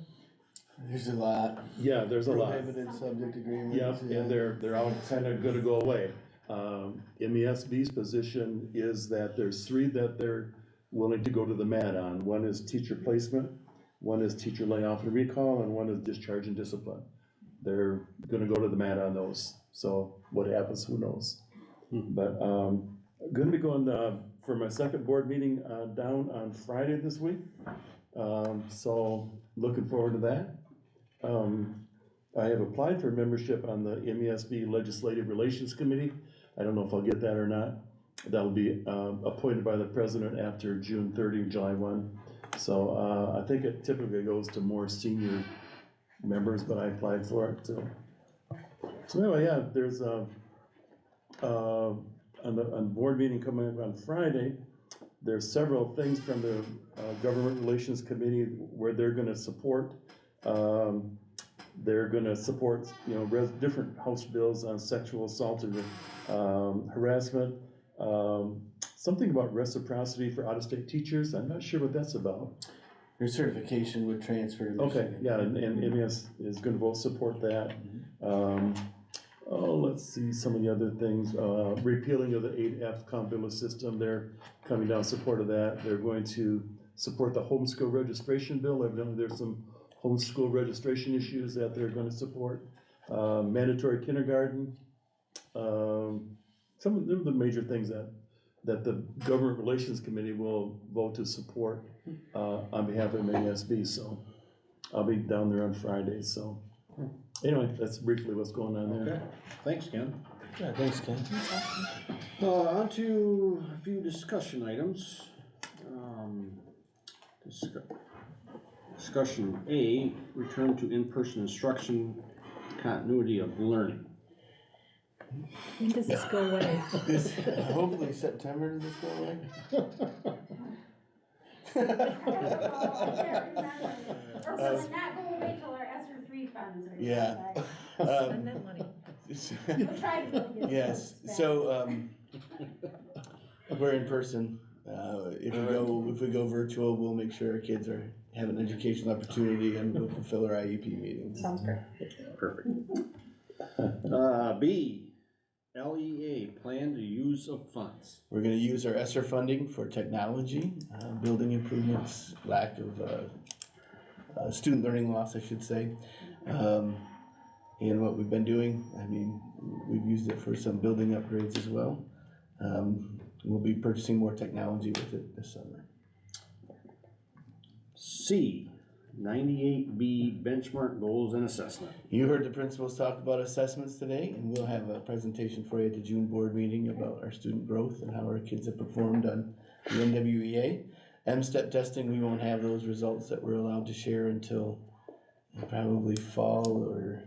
There's a lot. Yeah, there's a lot. Prohibited subject agreements. Yeah, and they're all kind of gonna go away. MESB's position is that there's 3 that they're willing to go to the mat on. One is teacher placement, one is teacher layoff and recall, and one is discharge and discipline. They're gonna go to the mat on those. So what happens, who knows? But gonna be going for my second board meeting down on Friday this week. So looking forward to that. I have applied for membership on the MESB Legislative Relations Committee. I don't know if I'll get that or not. That'll be appointed by the president after June 30, July 1. So I think it typically goes to more senior members, but I applied for it. So anyway, yeah, there's on the board meeting coming up on Friday, there's several things from the Government Relations Committee where they're gonna support. They're gonna support, you know, different House bills on sexual assault and harassment. Something about reciprocity for out-of-state teachers. I'm not sure what that's about. Your certification would transfer to Okay, Michigan. yeah, and MES is gonna both support that. Let's see, some of the other things, repealing of the 8F accountability system, they're coming down in support of that. They're going to support the homeschool registration bill. Evidently, there's some homeschool registration issues that they're gonna support. Mandatory kindergarten, some of the major things that the Government Relations Committee will vote to support on behalf of MASB, so I'll be down there on Friday, so. Anyway, that's briefly what's going on there. Okay, thanks, Ken. Yeah, thanks, Ken. On to a few discussion items. Discussion A, return to in-person instruction, continuity of learning. When does this go away? Hopefully September, does this go away? Or will it not go away till our ESSER 3 funds are. Yeah. Spend that money. We'll try to get it. Yes, so, we're in person. If we go virtual, we'll make sure our kids have an educational opportunity and we'll fulfill our IEP meetings. Sounds great. Perfect. B, LEA, plan to use of funds. We're gonna use our ESSER funding for technology, building improvements, lack of student learning loss, I should say. And what we've been doing, I mean, we've used it for some building upgrades as well. We'll be purchasing more technology with it this summer. C, 98B, benchmark goals and assessment. You heard the principals talk about assessments today, and we'll have a presentation for you at the June board meeting about our student growth and how our kids have performed on the NWEA. M-STEP testing, we won't have those results that we're allowed to share until probably fall or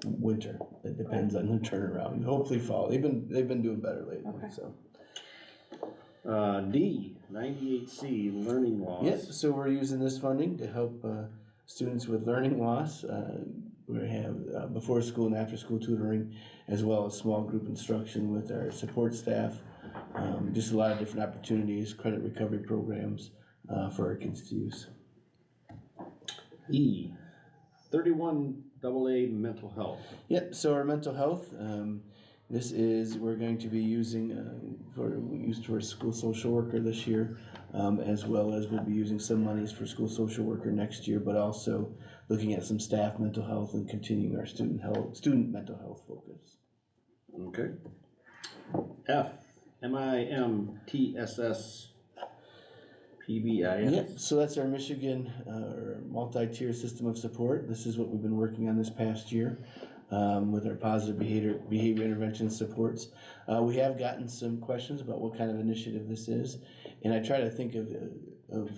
winter. It depends on the turnaround. Hopefully fall. They've been doing better lately, Okay. so. D, 98C, learning loss. Yep, so we're using this funding to help students with learning loss. We have before school and after school tutoring, as well as small group instruction with our support staff. Just a lot of different opportunities, credit recovery programs for our kids to use. E, 31AA, mental health. Yep, so our mental health, we're going to be using for a school social worker this year, as well as we'll be using some monies for school social worker next year, but also looking at some staff mental health and continuing our student mental health focus. Okay. F, MIMTSS, PBIS. Yep, so that's our Michigan multi-tier system of support. This is what we've been working on this past year. With our positive behavior intervention supports. We have gotten some questions about what kind of initiative this is, and I try to think of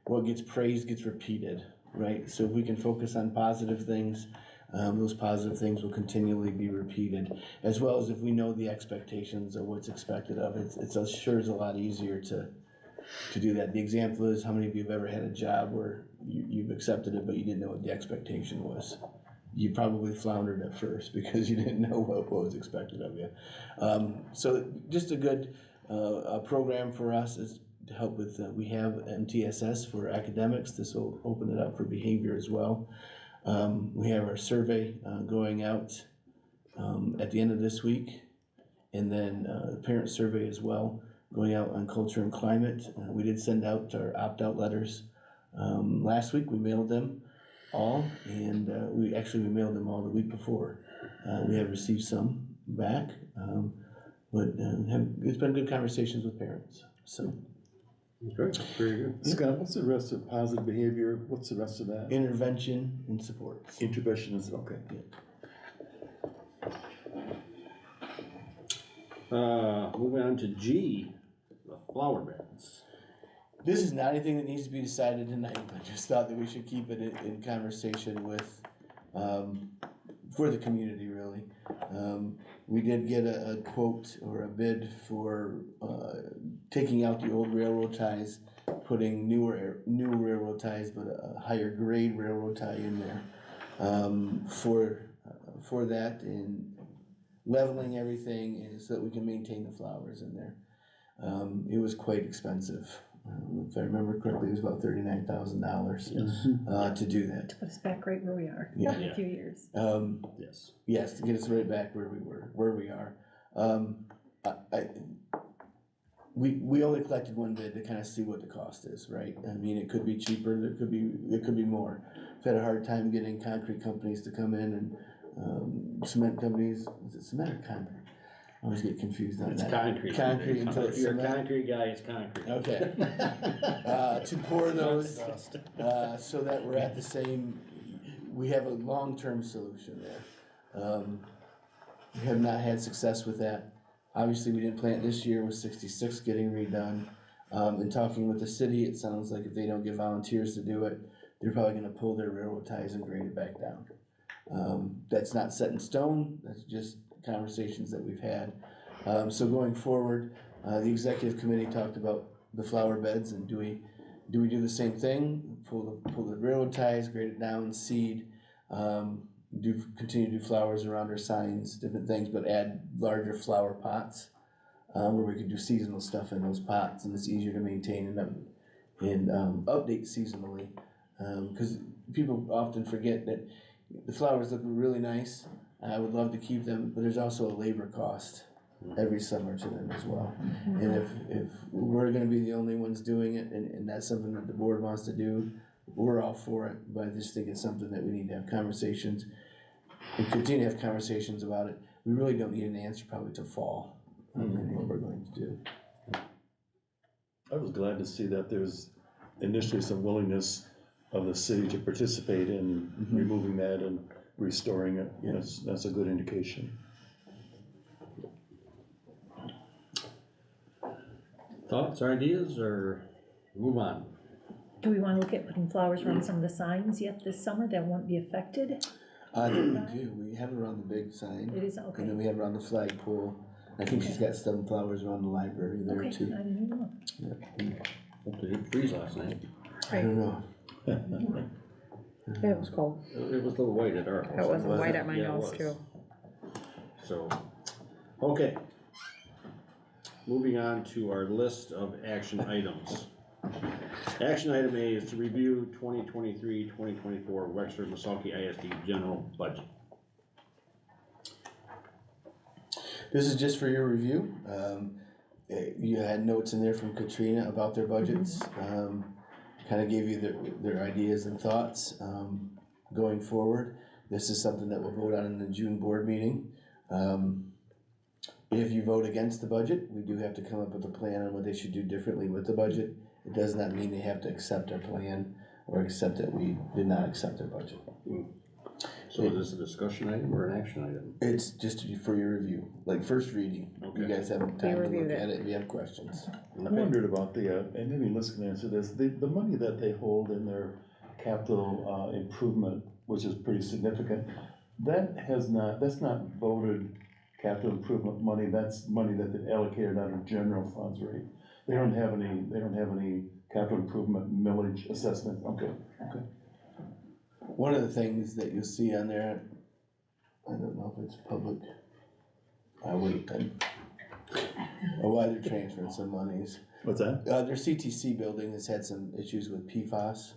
what gets praised gets repeated, right? So if we can focus on positive things, those positive things will continually be repeated, as well as if we know the expectations of what's expected of it. It's sure is a lot easier to do that. The example is, how many of you have ever had a job where you've accepted it, but you didn't know what the expectation was? You probably floundered at first because you didn't know what was expected of you. So just a good program for us is to help with, we have MTSS for academics. This will open it up for behavior as well. We have our survey going out at the end of this week, and then the parent survey as well, going out on culture and climate. We did send out our opt-out letters last week. We mailed them all, and we mailed them all the week before. We have received some back, but it's been good conversations with parents. So Okay, very good. Scott, what's the rest of positive behavior? What's the rest of that? Intervention and supports. Intervention is, okay. Moving on to G, the flower beds. This is not anything that needs to be decided tonight, but just thought that we should keep it in conversation with, for the community, really. We did get a quote or a bid for, taking out the old railroad ties, putting new railroad ties, but a higher grade railroad tie in there. For that and leveling everything and so that we can maintain the flowers in there. It was quite expensive. If I remember correctly, it was about $39,000 to do that. To put us back right where we are Yeah. in a few years. Yes. Yes, to get us right back where we are. We only collected one bid to kind of see what the cost is, right? I mean, it could be cheaper, it could be more. We've had a hard time getting concrete companies to come in and cement companies, is it cement or concrete? I always get confused on It's that. concrete. Concrete until If it's you're a cement. concrete guy, it's concrete. Okay. To pour those, so that we're at the same, we have a long-term solution there. We have not had success with that. Obviously, we didn't plant this year with 66 getting redone. In talking with the city, it sounds like if they don't get volunteers to do it, they're probably gonna pull their railroad ties and grade it back down. That's not set in stone, that's just conversations that we've had. So going forward, the executive committee talked about the flower beds and do we do the same thing? Pull the railroad ties, grade it down, seed, continue to do flowers around our signs, different things, but add larger flower pots, where we could do seasonal stuff in those pots, and it's easier to maintain and update seasonally. Cause people often forget that the flowers look really nice. I would love to keep them, but there's also a labor cost every summer to them as well. And if we're gonna be the only ones doing it, and that's something that the board wants to do, we're all for it, but I just think it's something that we need to have conversations and continue to have conversations about it. We really don't need an answer probably till fall on what we're going to do. I was glad to see that there's initially some willingness of the city to participate in removing that and restoring it. Yes, that's a good indication. Thoughts or ideas, or move on? Do we wanna look at putting flowers around some of the signs yet this summer that won't be affected? I think we do. We have it around the big sign. It is, And okay, then we have it around the flagpole. I think she's got some flowers around the library there okay, I too. didn't know. Hope they didn't freeze last night. I don't know. It was cold. It was a little white at our house. It was white at my Yeah, it nose was. too. So, okay. Moving on to our list of action items. Action item A is to review 2023-2024 Wexford Missaukee ISD general budget. This is just for your review. You had notes in there from Katrina about their budgets. Kind of gave you their ideas and thoughts going forward. This is something that we'll vote on in the June board meeting. If you vote against the budget, we do have to come up with a plan on what they should do differently with the budget. It does not mean they have to accept our plan or accept that we did not accept their budget. So is this a discussion item or an action item? It's just for your review, like first reading. You Okay. guys have time to look reviewed at it if you have questions. I wondered about and maybe Liz can answer this, the money that they hold in their capital improvement, which is pretty significant, that's not voted capital improvement money, that's money that they've allocated out of general funds, right? They don't have any capital improvement millage assessment, okay. One of the things that you'll see on there, I don't know if it's public. Why they're transferring some monies. What's that? Their CTC building has had some issues with PFAS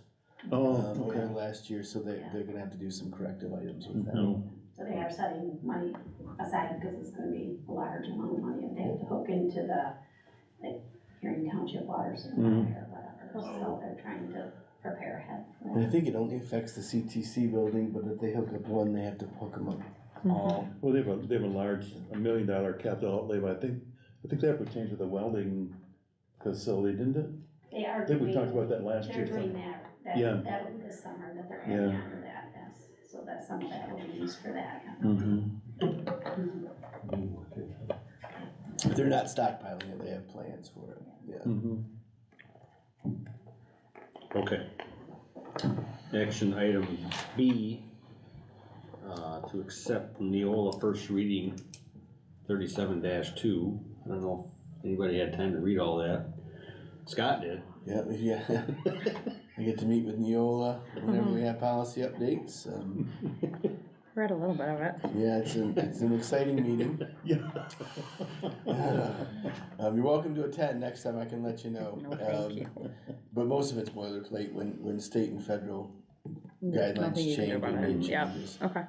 over the last year, so they're gonna have to do some corrective items with that. So they are setting money aside because it's gonna be a large amount of money and they have to hook into the, like, Hearing Township water supply or whatever. So they're trying to prepare ahead for And I that. think it only affects the CTC building, but if they hook up one, they have to hook them up all. Well, they have a large, $1 million capital outlay, but I think that pertained to the welding facility, didn't it? They are I think we doing, talked about that last they're year. doing Yeah. that'll be this summer that they're Yeah. adding on to that, yes. So that some of that will be used for that. They're not stockpiling it, they have plans for it, yeah. Okay. Action item B, to accept Neola first reading 37-2. I don't know if anybody had time to read all that. Scott did. Yeah. I get to meet with Neola whenever we have policy updates. Read a little bit of it. Yeah, it's an exciting meeting. Yeah. You're welcome to attend. Next time I can let you know. No, thank you. But most of it's boilerplate when state and federal guidelines Nothing you can do change about and it. make Yeah. changes. Okay,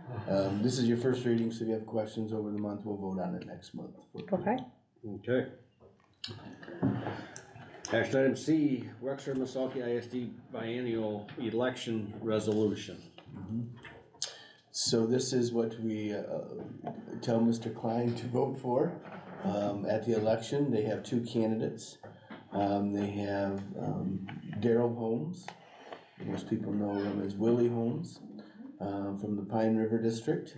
This is your first reading, so if you have questions over the month, we'll vote on it next month. okay. Okay. Action item C, Wexford Missaukee ISD biennial election resolution. So this is what we tell Mr. Klein to vote for. At the election, they have two candidates. They have Daryl Holmes. Most people know him as Willie Holmes, from the Pine River District.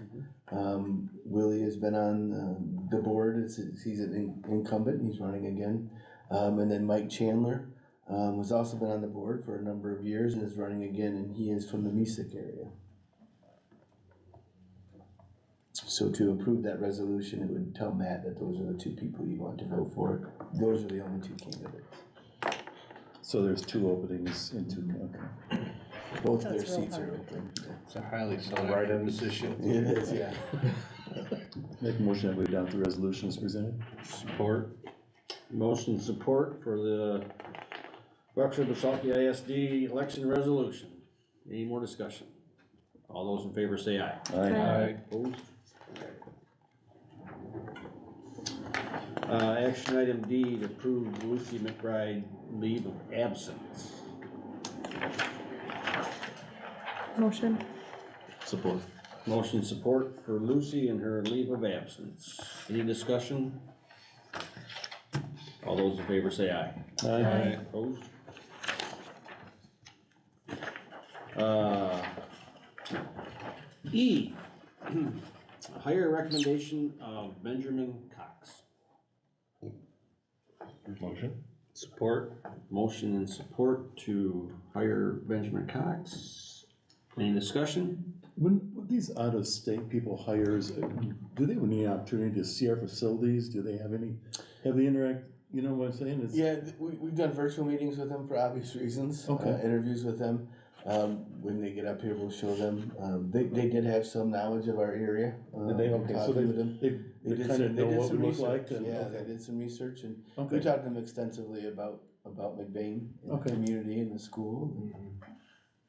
Willie has been on the board, he's an incumbent, he's running again. And then Mike Chandler has also been on the board for a number of years and is running again, and he is from the Mesick area. So to approve that resolution, it would tell Matt that those are the two people you want to vote for. Those are the only two candidates. So there's two openings in two, okay. Both of their That's real seats are hard. open. It's a highly Right selective in. position. It is, yeah. Make a motion that we adopt the resolution as presented. Support. Motion support for the Wexford Missaukee ISD election resolution. Any more discussion? All those in favor say aye. Aye. Opposed? Action item D, to approve Lucy McBride leave of absence. Motion. Support. Motion support for Lucy and her leave of absence. Any discussion? All those in favor say aye. Aye. Opposed? E, hire recommendation of Benjamin Cox. Motion. Support. Motion and support to hire Benjamin Cox. Any discussion? When these out-of-state people hires, do they have any opportunity to see our facilities? Do they have they interact, you know what I'm saying? It's- Yeah, we've done virtual meetings with them for obvious reasons. Okay. Interviews with them. When they get up here, we'll show them. They did have some knowledge of our area. Did they, okay, so talking with them. they did kind of some- know did what some we look like? research. and- Yeah, okay. they did some research, and we Okay, talked to them extensively about McBain and the Okay. community and the school.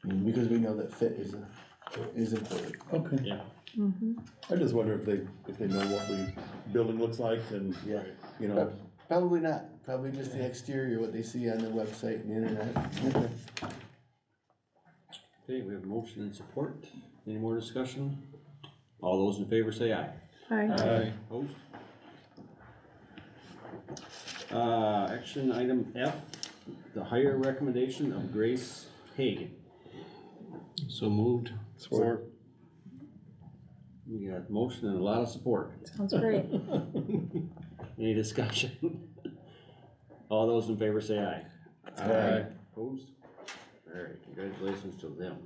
And because we know that fit is important. okay. Yeah. Mm-hmm. I just wonder if they know what the building looks like and, Yeah, you know. probably not. Probably just the exterior, what they see on the website and the internet. Okay. Okay, we have motion and support. Any more discussion? All those in favor say aye. Aye. Opposed? Action item F, the hire recommendation of Grace Hagan. So moved. Support. We got motion and a lot of support. Sounds great. Any discussion? All those in favor say aye. Aye. Opposed? Alright, congratulations to them.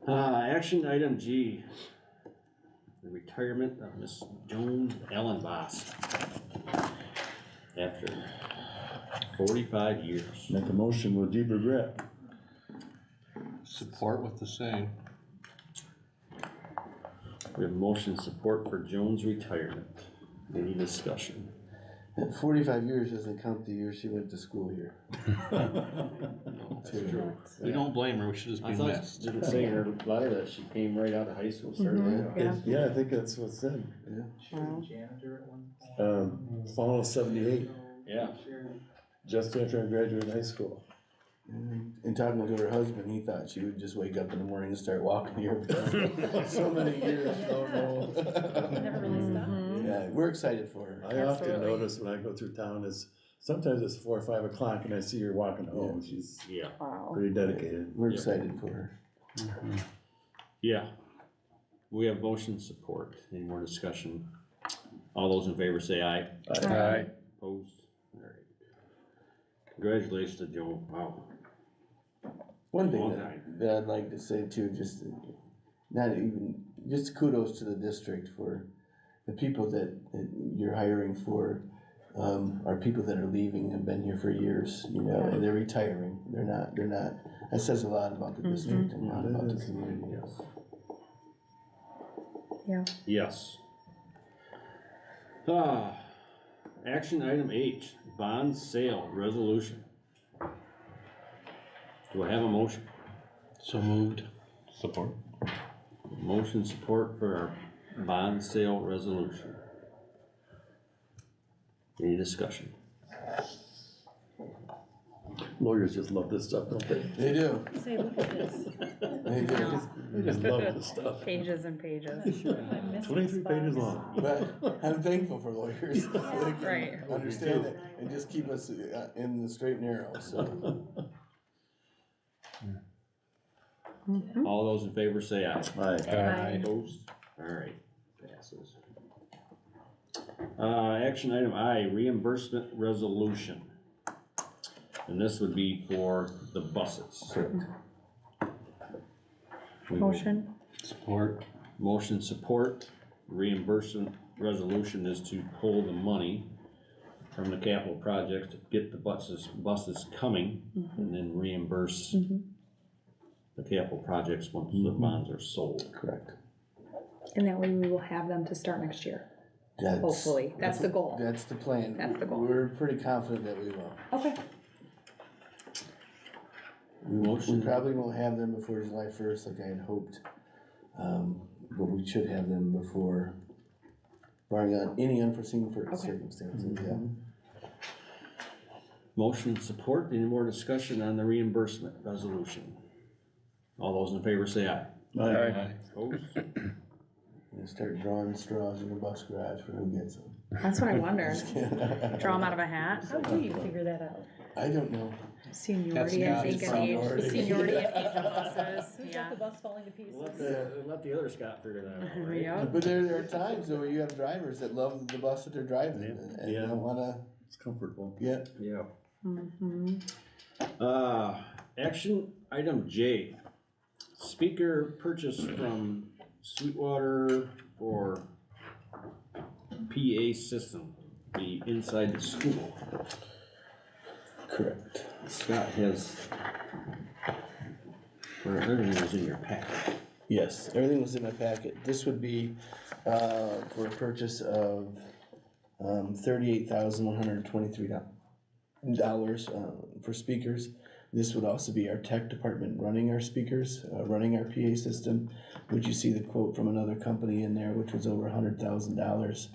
Action item G, the retirement of Miss Joan Ellenboss after 45 years. Make a motion with deep regret. Support with the same. We have motion support for Joan's retirement. Any discussion? At 45 years doesn't count the years she went to school here. That's true. We don't blame her, we should just I be thought missed. it didn't say in her letter that she came right out of high school, started right out. Yeah. Yeah, I think that's what's said. She was a janitor at one point. Fall of '78, Yeah. just after I graduated high school. And talking to her husband, he thought she would just wake up in the morning and start walking here. Because so many years, don't know. Never really stopped. Yeah, we're excited for her. I often Absolutely. notice when I go through town is sometimes it's 4 or 5 o'clock and I see her walking home, she's Yeah, Wow. pretty dedicated. We're Yeah. excited for her. yeah. We have motion support. Any more discussion? All those in favor say aye. Aye. Opposed? All right. Congratulations to Joe. Wow. One thing Long that, time. that I'd like to say too, just kudos to the district for the people that you're hiring for, are people that are leaving and been here for years, you know, and they're retiring. They're not, that says a lot about the district and a lot about the community. Yes. Action item H, bond sale resolution. Do I have a motion? So moved. Support. Motion support for our bond sale resolution. Any discussion? Lawyers just love this stuff, don't they? They do, Say, look at this. they do. No. They just love this stuff. Pages and pages. I'm missing 23 pages spots. long. But I'm thankful for lawyers. They can Right. understand it and just keep us in the straight and narrow, so. All those in favor say aye. Aye. Opposed? Alright, passes. Action item I, reimbursement resolution. And this would be for the buses. We will- Motion. Support. Motion support, reimbursement resolution is to pull the money from the capital project to get the buses coming, and then reimburse the capital projects once the bonds are sold. Correct. And that way we will have them to start next year, hopefully. That's the goal. That's the plan. That's the goal. We're pretty confident that we will. Okay. We Motion. probably won't have them before July 1st like I had hoped. But we should have them before, barring any unforeseen circumstances, yeah. Motion support, any more discussion on the reimbursement resolution? All those in favor say aye. Aye. Opposed? And start drawing straws in the bus garage for who gets them. That's what I wondered. Draw them out of a hat. How do you figure that out? I don't know. Seniority, I think, in Seniority. age, seniority in age of buses, Who's yeah. got the bus falling to pieces? Let the other Scott figure that out, right? Yep. But there are times though where you have drivers that love the bus that they're driving and Yeah. don't wanna, It's comfortable. yeah. Yeah. Mhm. Action item J, speaker purchase from Sweetwater for PA system, be inside the school. Correct. Scott has, where everything was in your packet. Yes, everything was in my packet. This would be, for a purchase of, $38,123 for speakers. This would also be our tech department running our speakers, running our PA system, which you see the quote from another company in there, which was over $100,000.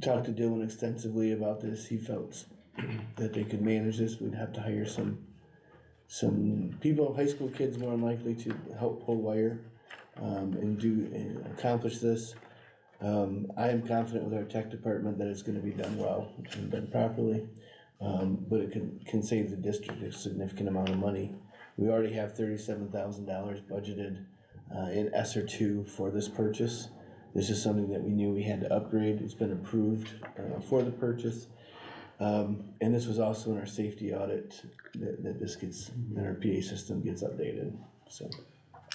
Talked to Dylan extensively about this. He felt that they could manage this. We'd have to hire some people, high school kids more than likely, to help pull wire, and accomplish this. I am confident with our tech department that it's gonna be done well and done properly. But it can save the district a significant amount of money. We already have $37,000 budgeted, in ESSER 2 for this purchase. This is something that we knew we had to upgrade. It's been approved, for the purchase. And this was also in our safety audit, that this gets, that our PA system gets updated, so.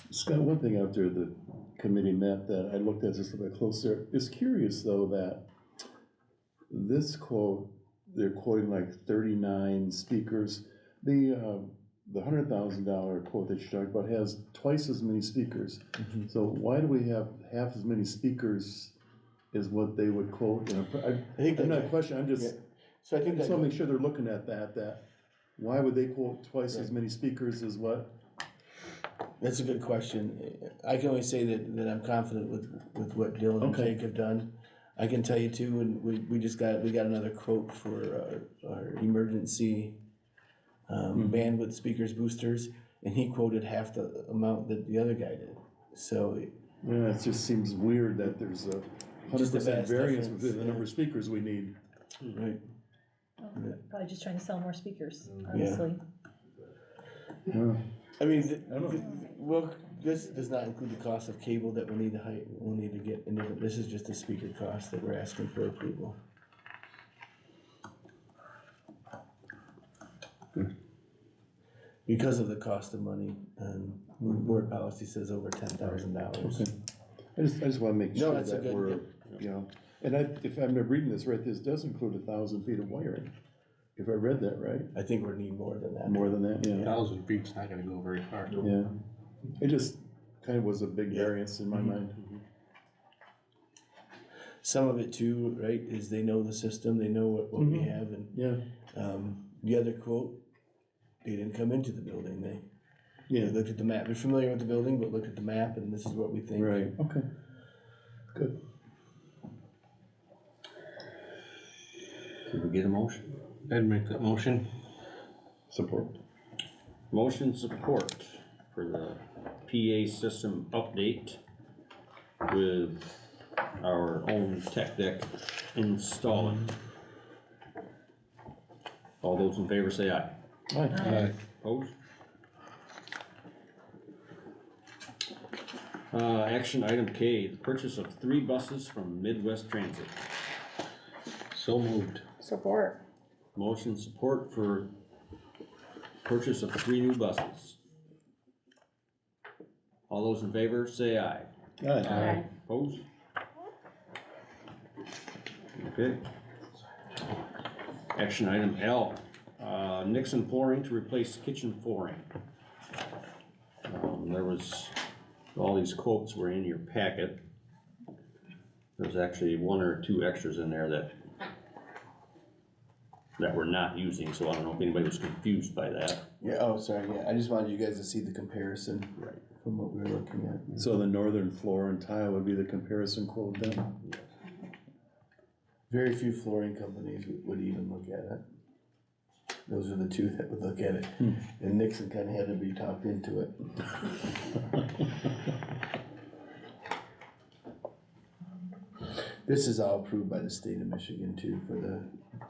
Scott, one thing after the committee met that I looked at just a little bit closer, it's curious though that this quote, they're quoting like 39 speakers. The $100,000 quote that you talked about has twice as many speakers. So why do we have half as many speakers as what they would quote? I'm not questioning, I'm just, Yeah. So I I think just that, wanna make sure they're looking at that why would they quote twice as many speakers as what? that's a good question. I can only say that I'm confident with what Dylan and Okay. Jake have done. I can tell you too, and we got another quote for our emergency bandwidth speakers boosters, and he quoted half the amount that the other guy did. So Yeah, it just seems weird that there's a Just a 100% vast variance difference, between the yeah. number of speakers we need. Right. Probably just trying to sell more speakers, honestly. Yeah. I mean, I don't know. well, this does not include the cost of cable that we'll need to get, and this is just the speaker cost that we're asking for approval. Because of the cost of money, and board policy says over $10,000. Okay. I just wanna make No, sure that's a that good- we're, yep. you know, and if I'm reading this right, this does include 1,000 feet of wiring. If I read that right, I think we need more than that. more than that, yeah. 1,000 feet's not gonna go very far. Yeah, it just kind of was a big variance in my mind. Some of it too, right, is they know the system, they know what we Mhm. have, and, Yeah, the other quote, they didn't come into the building, they yeah, looked at the map, they're familiar with the building, but looked at the map, and this is what we think. right, okay, good. Could we get a motion? I'd make that motion. Support. Motion support for the PA system update with our own tech deck installing. All those in favor say aye. Aye. Opposed? Action item K, the purchase of 3 buses from Midwest Transit. So moved. Support. Motion support for purchase of 3 new buses. All those in favor say aye. Aye. Opposed? Okay. Action item L, Nixon flooring to replace kitchen flooring. There was, all these quotes were in your packet. There's actually 1 or 2 extras in there that we're not using, so I don't know if anybody was confused by that. Yeah, oh, sorry, yeah, I just wanted you guys to see the comparison. Right. From what we were looking at. So the northern floor and tile would be the comparison quote then? Very few flooring companies would even look at it. Those are the 2 that would look at it, and Nixon kinda had to be talked into it. This is all approved by the state of Michigan too, for the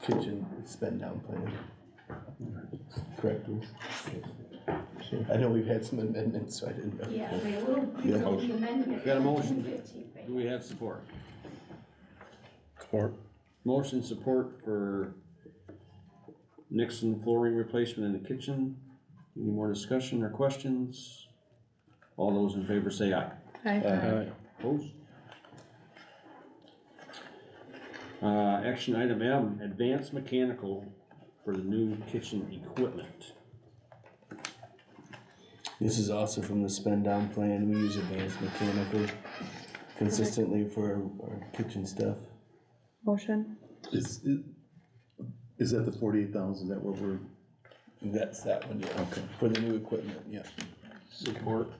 kitchen spend down plan. Correct, Bruce? I know we've had some amendments, so I didn't know. Yeah, we will be amending it. Got a motion? 15th. Do we have support? Support. Motion support for Nixon flooring replacement in the kitchen. Any more discussion or questions? All those in favor say aye. Aye. Opposed? Action item M, advanced mechanical for the new kitchen equipment. This is also from the spend down plan, we use advanced mechanical consistently for our kitchen stuff. Motion. Is that the 48,000, is that what we're, That's that one, yeah. Okay. For the new equipment, yeah. Support.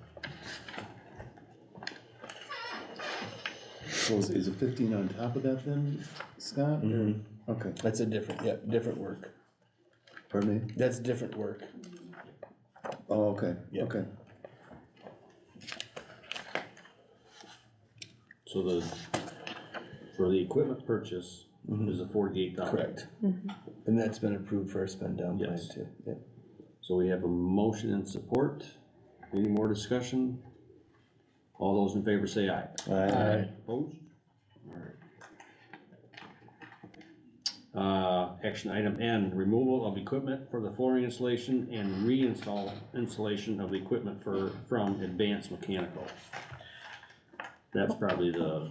so is it 15 on top of that then, Scott? or- Okay, That's a different, different work. pardon me? That's different work. Oh, okay, Yeah. okay. So for the equipment purchase is a 48,000. Correct. And that's been approved for our spend down plan Yes. too. Yep. So we have a motion and support. Any more discussion? All those in favor say aye. Aye. Opposed? Action item N, removal of equipment for the flooring installation and installation of the equipment from Advanced Mechanical. That's probably the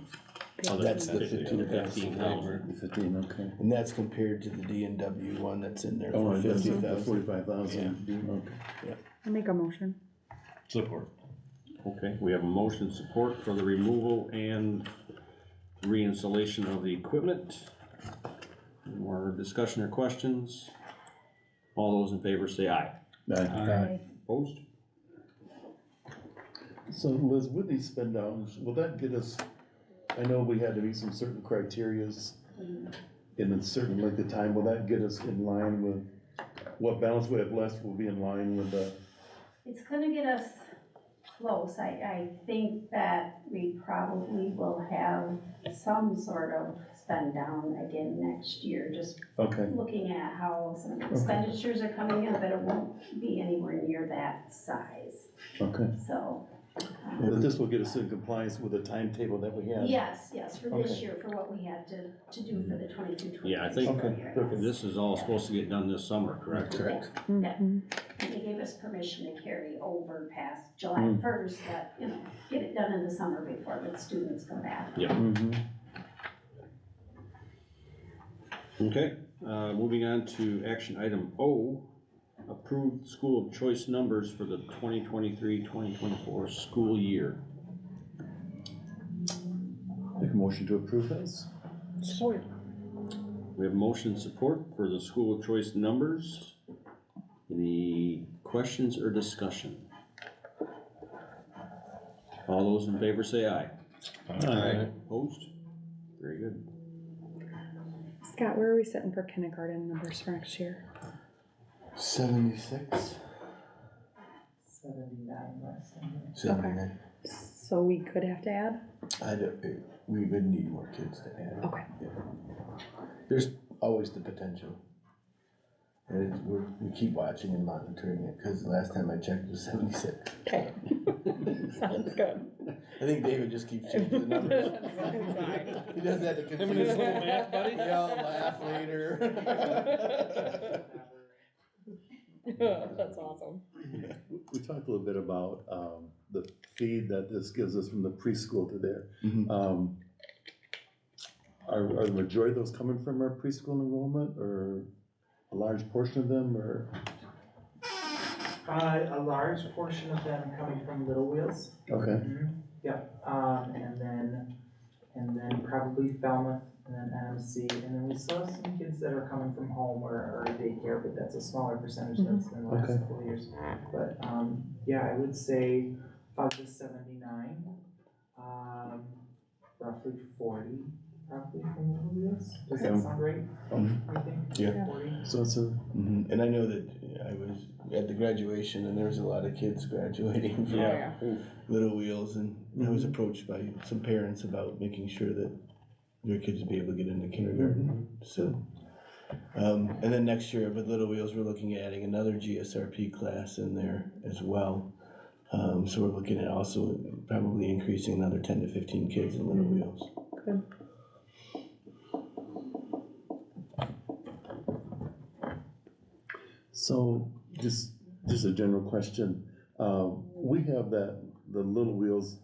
other That's the 15,000. 15, okay. And that's compared to the D and W one that's in there Oh, for and that's 50,000. 45,000, okay. I make a motion. Support. Okay, we have a motion support for the removal and reinstallation of the equipment. Any more discussion or questions? All those in favor say aye. Aye. Opposed? So Liz, with these spend downs, will that get us, I know we had to meet some certain criterias in a certain length of time, will that get us in line with, what balance we have left will be in line with the, It's gonna get us close. I think that we probably will have some sort of spend down again next year, just Okay, looking at how some of the expenditures are coming in, but it won't be anywhere near that size, okay. so. But this will get us in compliance with the timetable that we have. Yes, for this Okay. year, for what we had to do for the 22-23 Yeah, I think school year, yes. This is all supposed to get done this summer, correct? Correct. Mhm. And they gave us permission to carry over past July 1st, but, get it done in the summer before the students come back. Mhm. Okay, moving on to action item O, approved school of choice numbers for the 2023-2024 school year. Make a motion to approve this? Support. We have motion support for the school of choice numbers. Any questions or discussion? All those in favor say aye. Aye. Opposed? Very good. Scott, where are we sitting for kindergarten numbers for next year? 76, 79 last time. 79. So we could have to add? We would need more kids to add. Okay. Yeah. There's always the potential. And we keep watching and monitoring it, because the last time I checked it was 76. Okay. Sounds good. I think David just keeps changing the numbers. It's fine. He does that to confuse. Him and his little math buddy? We all laugh later. That's awesome. We talked a little bit about, the feed that this gives us from the preschool to there. Mhm. Are the majority of those coming from our preschool enrollment, or a large portion of them, or? A large portion of them coming from Little Wheels. Okay, Yep, and then probably Falmouth, and then NMC, and then we still have some kids that are coming from home or daycare, but that's a smaller percentage that's been the last Okay. couple of years. But, yeah, I would say of the 79, roughly 40 probably from Little Wheels. Does that Yeah. sound right? Mhm. You think? Yeah. 40? so it's a, Mhm. And I know that I was at the graduation, and there was a lot of kids graduating from Yeah. Little Wheels, and I was approached by some parents about making sure that their kids would be able to get into kindergarten, so. And then next year with Little Wheels, we're looking at adding another GSRP class in there as well. So we're looking at also probably increasing another 10 to 15 kids in Little Wheels. Good. so just a general question. We have the Little Wheels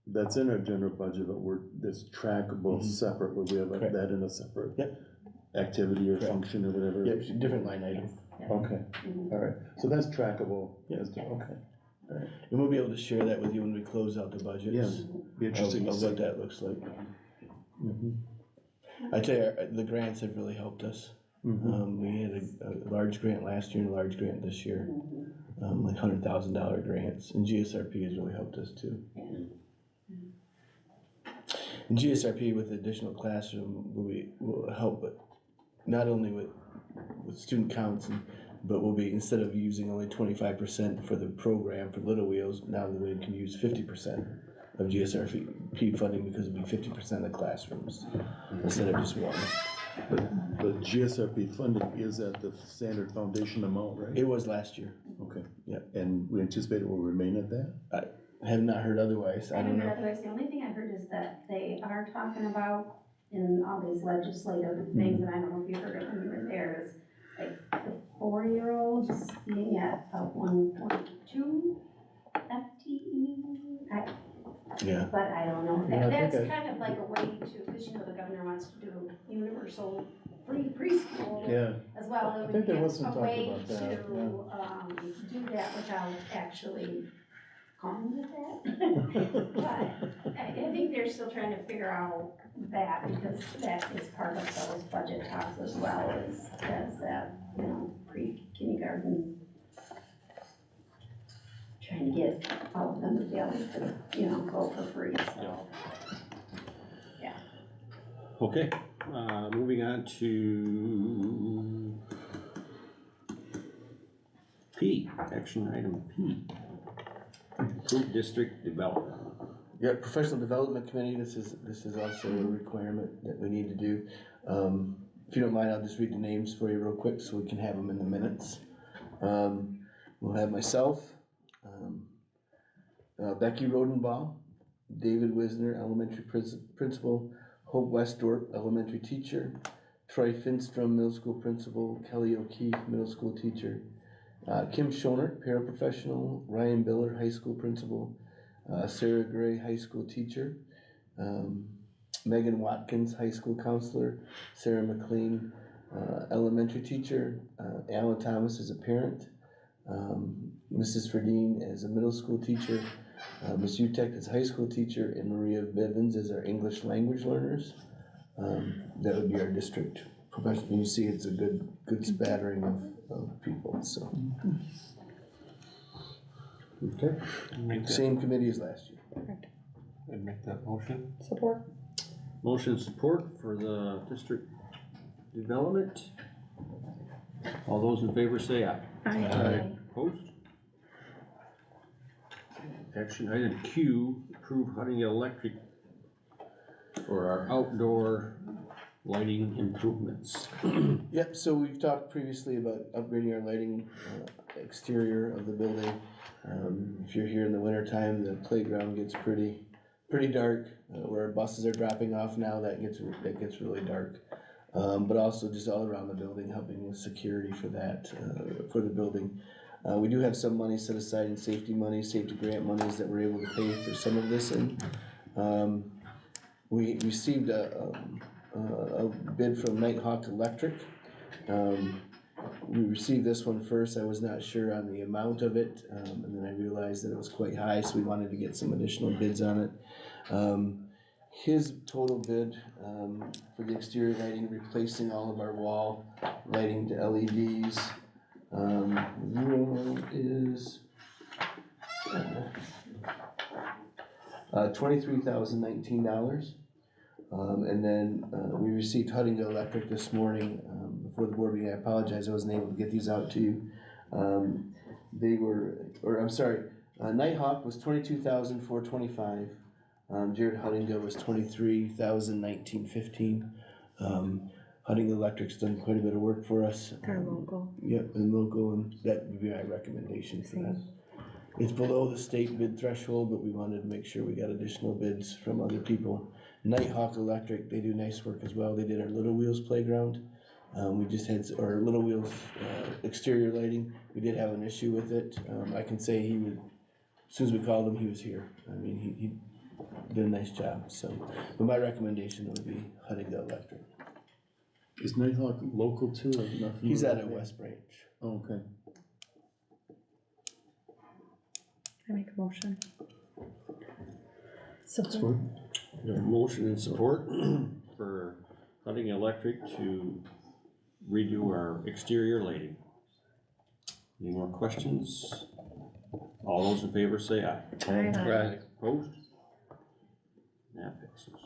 that's in our general budget, but that's trackable separately. We have Correct. that in a separate Yep. activity or Correct. function or whatever. Yep, different line item. Okay, all right, so that's trackable. Yeah. Okay, And we'll be able to share that with you when we close out the budgets. Yeah. be interesting to Of see. what that looks like. Mhm. I tell you, the grants have really helped us. Mhm. We had a large grant last year and a large grant this year, like $100,000 grants, and GSRP has really helped us too. And GSRP with the additional classroom will help, but not only with student counts, but will be, instead of using only 25% for the program for Little Wheels, now we can use 50% of GSRP funding, because it'll be 50% of the classrooms instead of just one. But GSRP funding is at the standard foundation amount, right? It was last year. Okay. Yeah. And we anticipate it will remain at that? I have not heard otherwise. I don't know. Otherwise, the only thing I heard is that they are talking about in all these legislative things, and I don't know if you heard it when you were there, is like the 4-year-olds being at a 1.2 FTE. Yeah. But I don't know, Yeah, I that's think kind of like a way to, because the governor wants to do universal free preschool Yeah. as well. I It think would there be was some a talk way about to, that, do that without actually calling it that. But I think they're still trying to figure out that, because that is part of those budget talks as well, as that, pre-kindergarten. Trying to get all of them to be able to, go for free, so. Okay, moving on to P, action item P. Approved district development. Yeah, professional development committee, this is also a requirement that we need to do. If you don't mind, I'll just read the names for you real quick so we can have them in the minutes. We'll have myself, Becky Rodenbaugh, David Wisner, elementary principal, Hope Westdorp, elementary teacher, Troy Finstrom, middle school principal, Kelly O'Keefe, middle school teacher, Kim Schoner, paraprofessional, Ryan Biller, high school principal, Sarah Gray, high school teacher, Megan Watkins, high school counselor, Sarah McLean, elementary teacher, Alan Thomas is a parent, Mrs. Ferdine as a middle school teacher, Ms. Utek is high school teacher, and Maria Bivens is our English language learners. That would be our district professional. You see, it's a good spattering of people, so. Okay. Same committee as last year. Perfect. And make that motion. Support. Motion support for the district development. All those in favor say aye. Aye. Opposed? Action item Q, approve Hunting Electric for our outdoor lighting improvements. Yep, so we've talked previously about upgrading our lighting, exterior of the building. If you're here in the winter time, the playground gets pretty dark, where our buses are dropping off now, that gets really dark. But also just all around the building, helping with security for that, for the building. We do have some money set aside in safety grant monies that we're able to pay for some of this in. We received a bid from Nighthawk Electric. We received this one first. I was not sure on the amount of it, and then I realized that it was quite high, so we wanted to get some additional bids on it. His total bid for the exterior lighting, replacing all of our wall lighting to LEDs, is $23,019. And then we received Huntingdon Electric this morning before the board meeting. I apologize, I wasn't able to get these out to you. Nighthawk was $22,425. Jared Huntingdon was $23,019.15. Huntingdon Electric's done quite a bit of work for us. They're local. Yep, and local, and that would be my recommendation for that. It's below the state bid threshold, but we wanted to make sure we got additional bids from other people. Nighthawk Electric, they do nice work as well. They did our Little Wheels playground. We just had our Little Wheels exterior lighting. We did have an issue with it. I can say as soon as we called him, he was here. I mean, he did a nice job, so. But my recommendation would be Huntingdon Electric. Is Nighthawk local too, or nothing? He's out of West Branch. Oh, okay. I make a motion. Support. Motion and support for Huntingdon Electric to redo our exterior lighting. Any more questions? All those in favor say aye. Right. Opposed? That passes.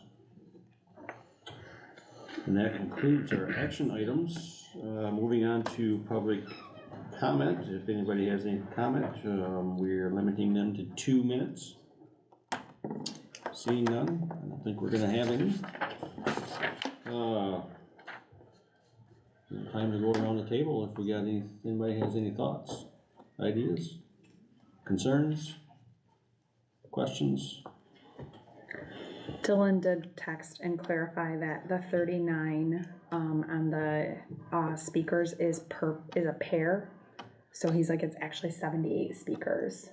And that concludes our action items. Moving on to public comment. If anybody has any comment, we're limiting them to 2 minutes. Seeing none, I don't think we're gonna have any. Time to go around the table if we got anybody has any thoughts, ideas, concerns, questions? Dylan did text and clarify that the 39 on the speakers is a pair. So he's like, it's actually 78 speakers.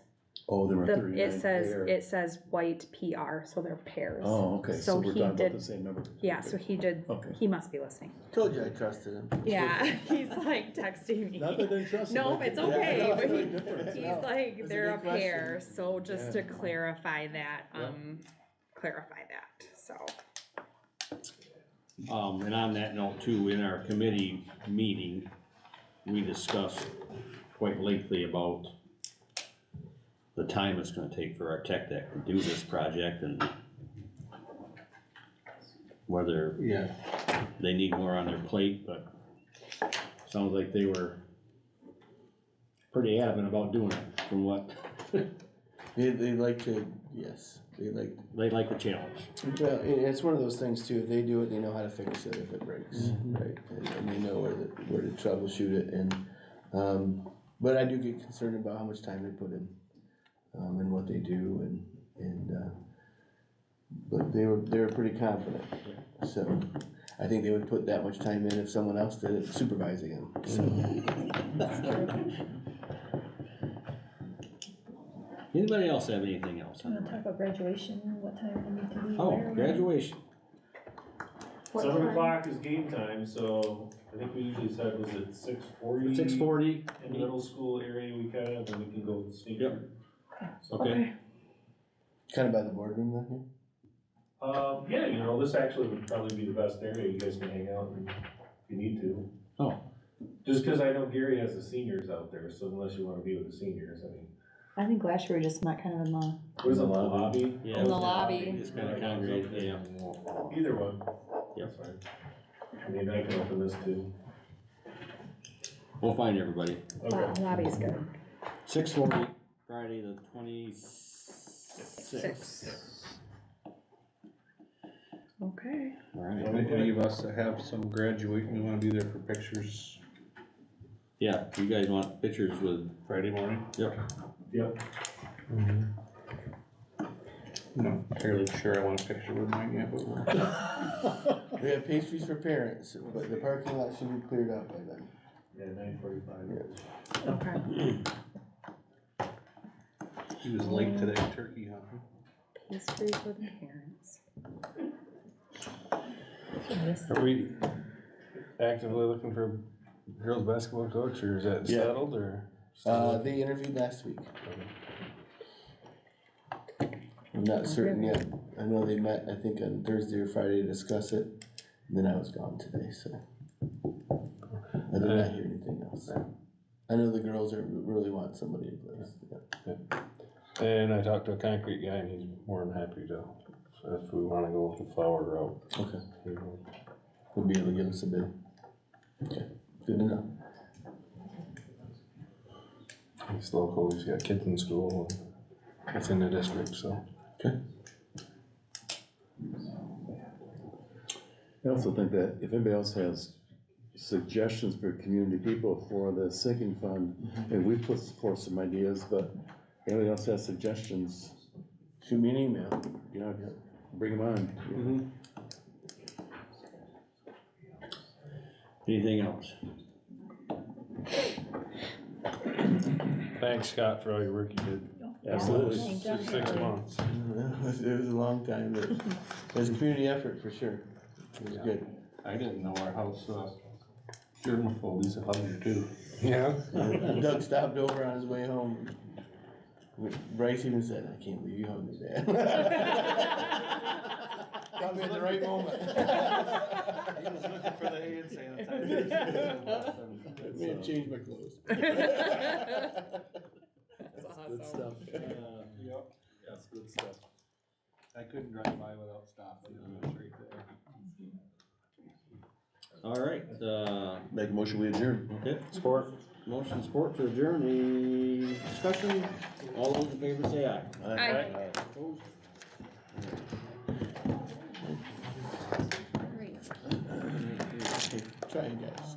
Oh, there were 39 there. It says white PR, so they're pairs. Oh, okay, so we're he talking did, about the same number. yeah, so he did, Okay. he must be listening. Told you I trusted him. Yeah, he's like texting me. Not that I trust him. No, but- it's Yeah, okay, I know, but it's a big difference, he's yeah. like, It's a they're a good question. pair, so just Yeah. to clarify that, clarify that, so. And on that note too, in our committee meeting, we discussed quite lengthily about the time it's gonna take for our tech deck to do this project and whether they need more on their plate, but sounds like they were pretty adamant about doing it from what They like to, yes, they like, They like the challenge. well, it's one of those things too, if they do it, they know how to fix it if it breaks, right? And they know where to troubleshoot it and, but I do get concerned about how much time they put in, and what they do but they were pretty confident, so I think they would put that much time in if someone else did it supervising them, so. Anybody else have anything else? Do you wanna talk about graduation, what time we need to be Oh, where? graduation. 7 o'clock is game time, so I think we usually said, was it 6:40? 6:40. In the middle school area, we kind of, then we can go sneak. Yep. Okay. Kind of by the boardroom then, yeah? Yeah, you know, this actually would probably be the best area, you guys can hang out and if you need to. Oh. Just cause I know Gary has the seniors out there, so unless you wanna be with the seniors, I mean. I think last year we just met kind of in the, What is it, the lobby? Yeah. In the lobby. Just kinda congregate, yeah. Either one. Yep. That's fine. I mean, I can open this too. We'll find everybody. Okay. lobby's good. 6:40, Friday the 26th. Okay. All right. Any of us that have some graduating, we wanna be there for pictures Yeah, you guys want pictures with, Friday morning? yep. Yep. Not entirely sure I want a picture with mine yet, but we'll. We have pastries for parents, but the parking lot should be cleared out by then. Yeah, 9:45. Okay. He was late today turkey hunting. Pastries with parents. Are we actively looking for girls' basketball coach, or is that Yeah. settled, or? They interviewed last week. I'm not certain yet. I know they met, I think, on Thursday or Friday to discuss it, and then I was gone today, so. I did not hear anything else. I know the girls really want somebody in place, yeah. And I talked to a concrete guy, and he's more than happy to, so if we wanna go with the flower route. Okay, you know. we'll be able to give us a bid. Okay, good to know. He's local, he's got kids in school, and it's in the district, so. Okay. I also think that if anybody else has suggestions for community people for the sinking fund, and we put forth some ideas, but anybody else has suggestions, Shoot me an email. you know, bring them on. Anything else? Thanks, Scott, for all your work you did. Absolutely. Thank you. 6 months. It was a long time, but it was a community effort for sure. It was good. I didn't know our house, germaphobe, a hundred too. Yeah? Doug stopped over on his way home. Bryce even said, "I can't believe you hung me, Dad." Got me at the right moment. He was looking for the hand sanitizer. May have changed my clothes. Good stuff. Yep, that's good stuff. I couldn't drive by without stopping, it was right there. All right, Make a motion, we adjourn. okay, motion support to adjourn, any discussion? All those in favor say aye. Aye. Opposed? Great. Trying, guys.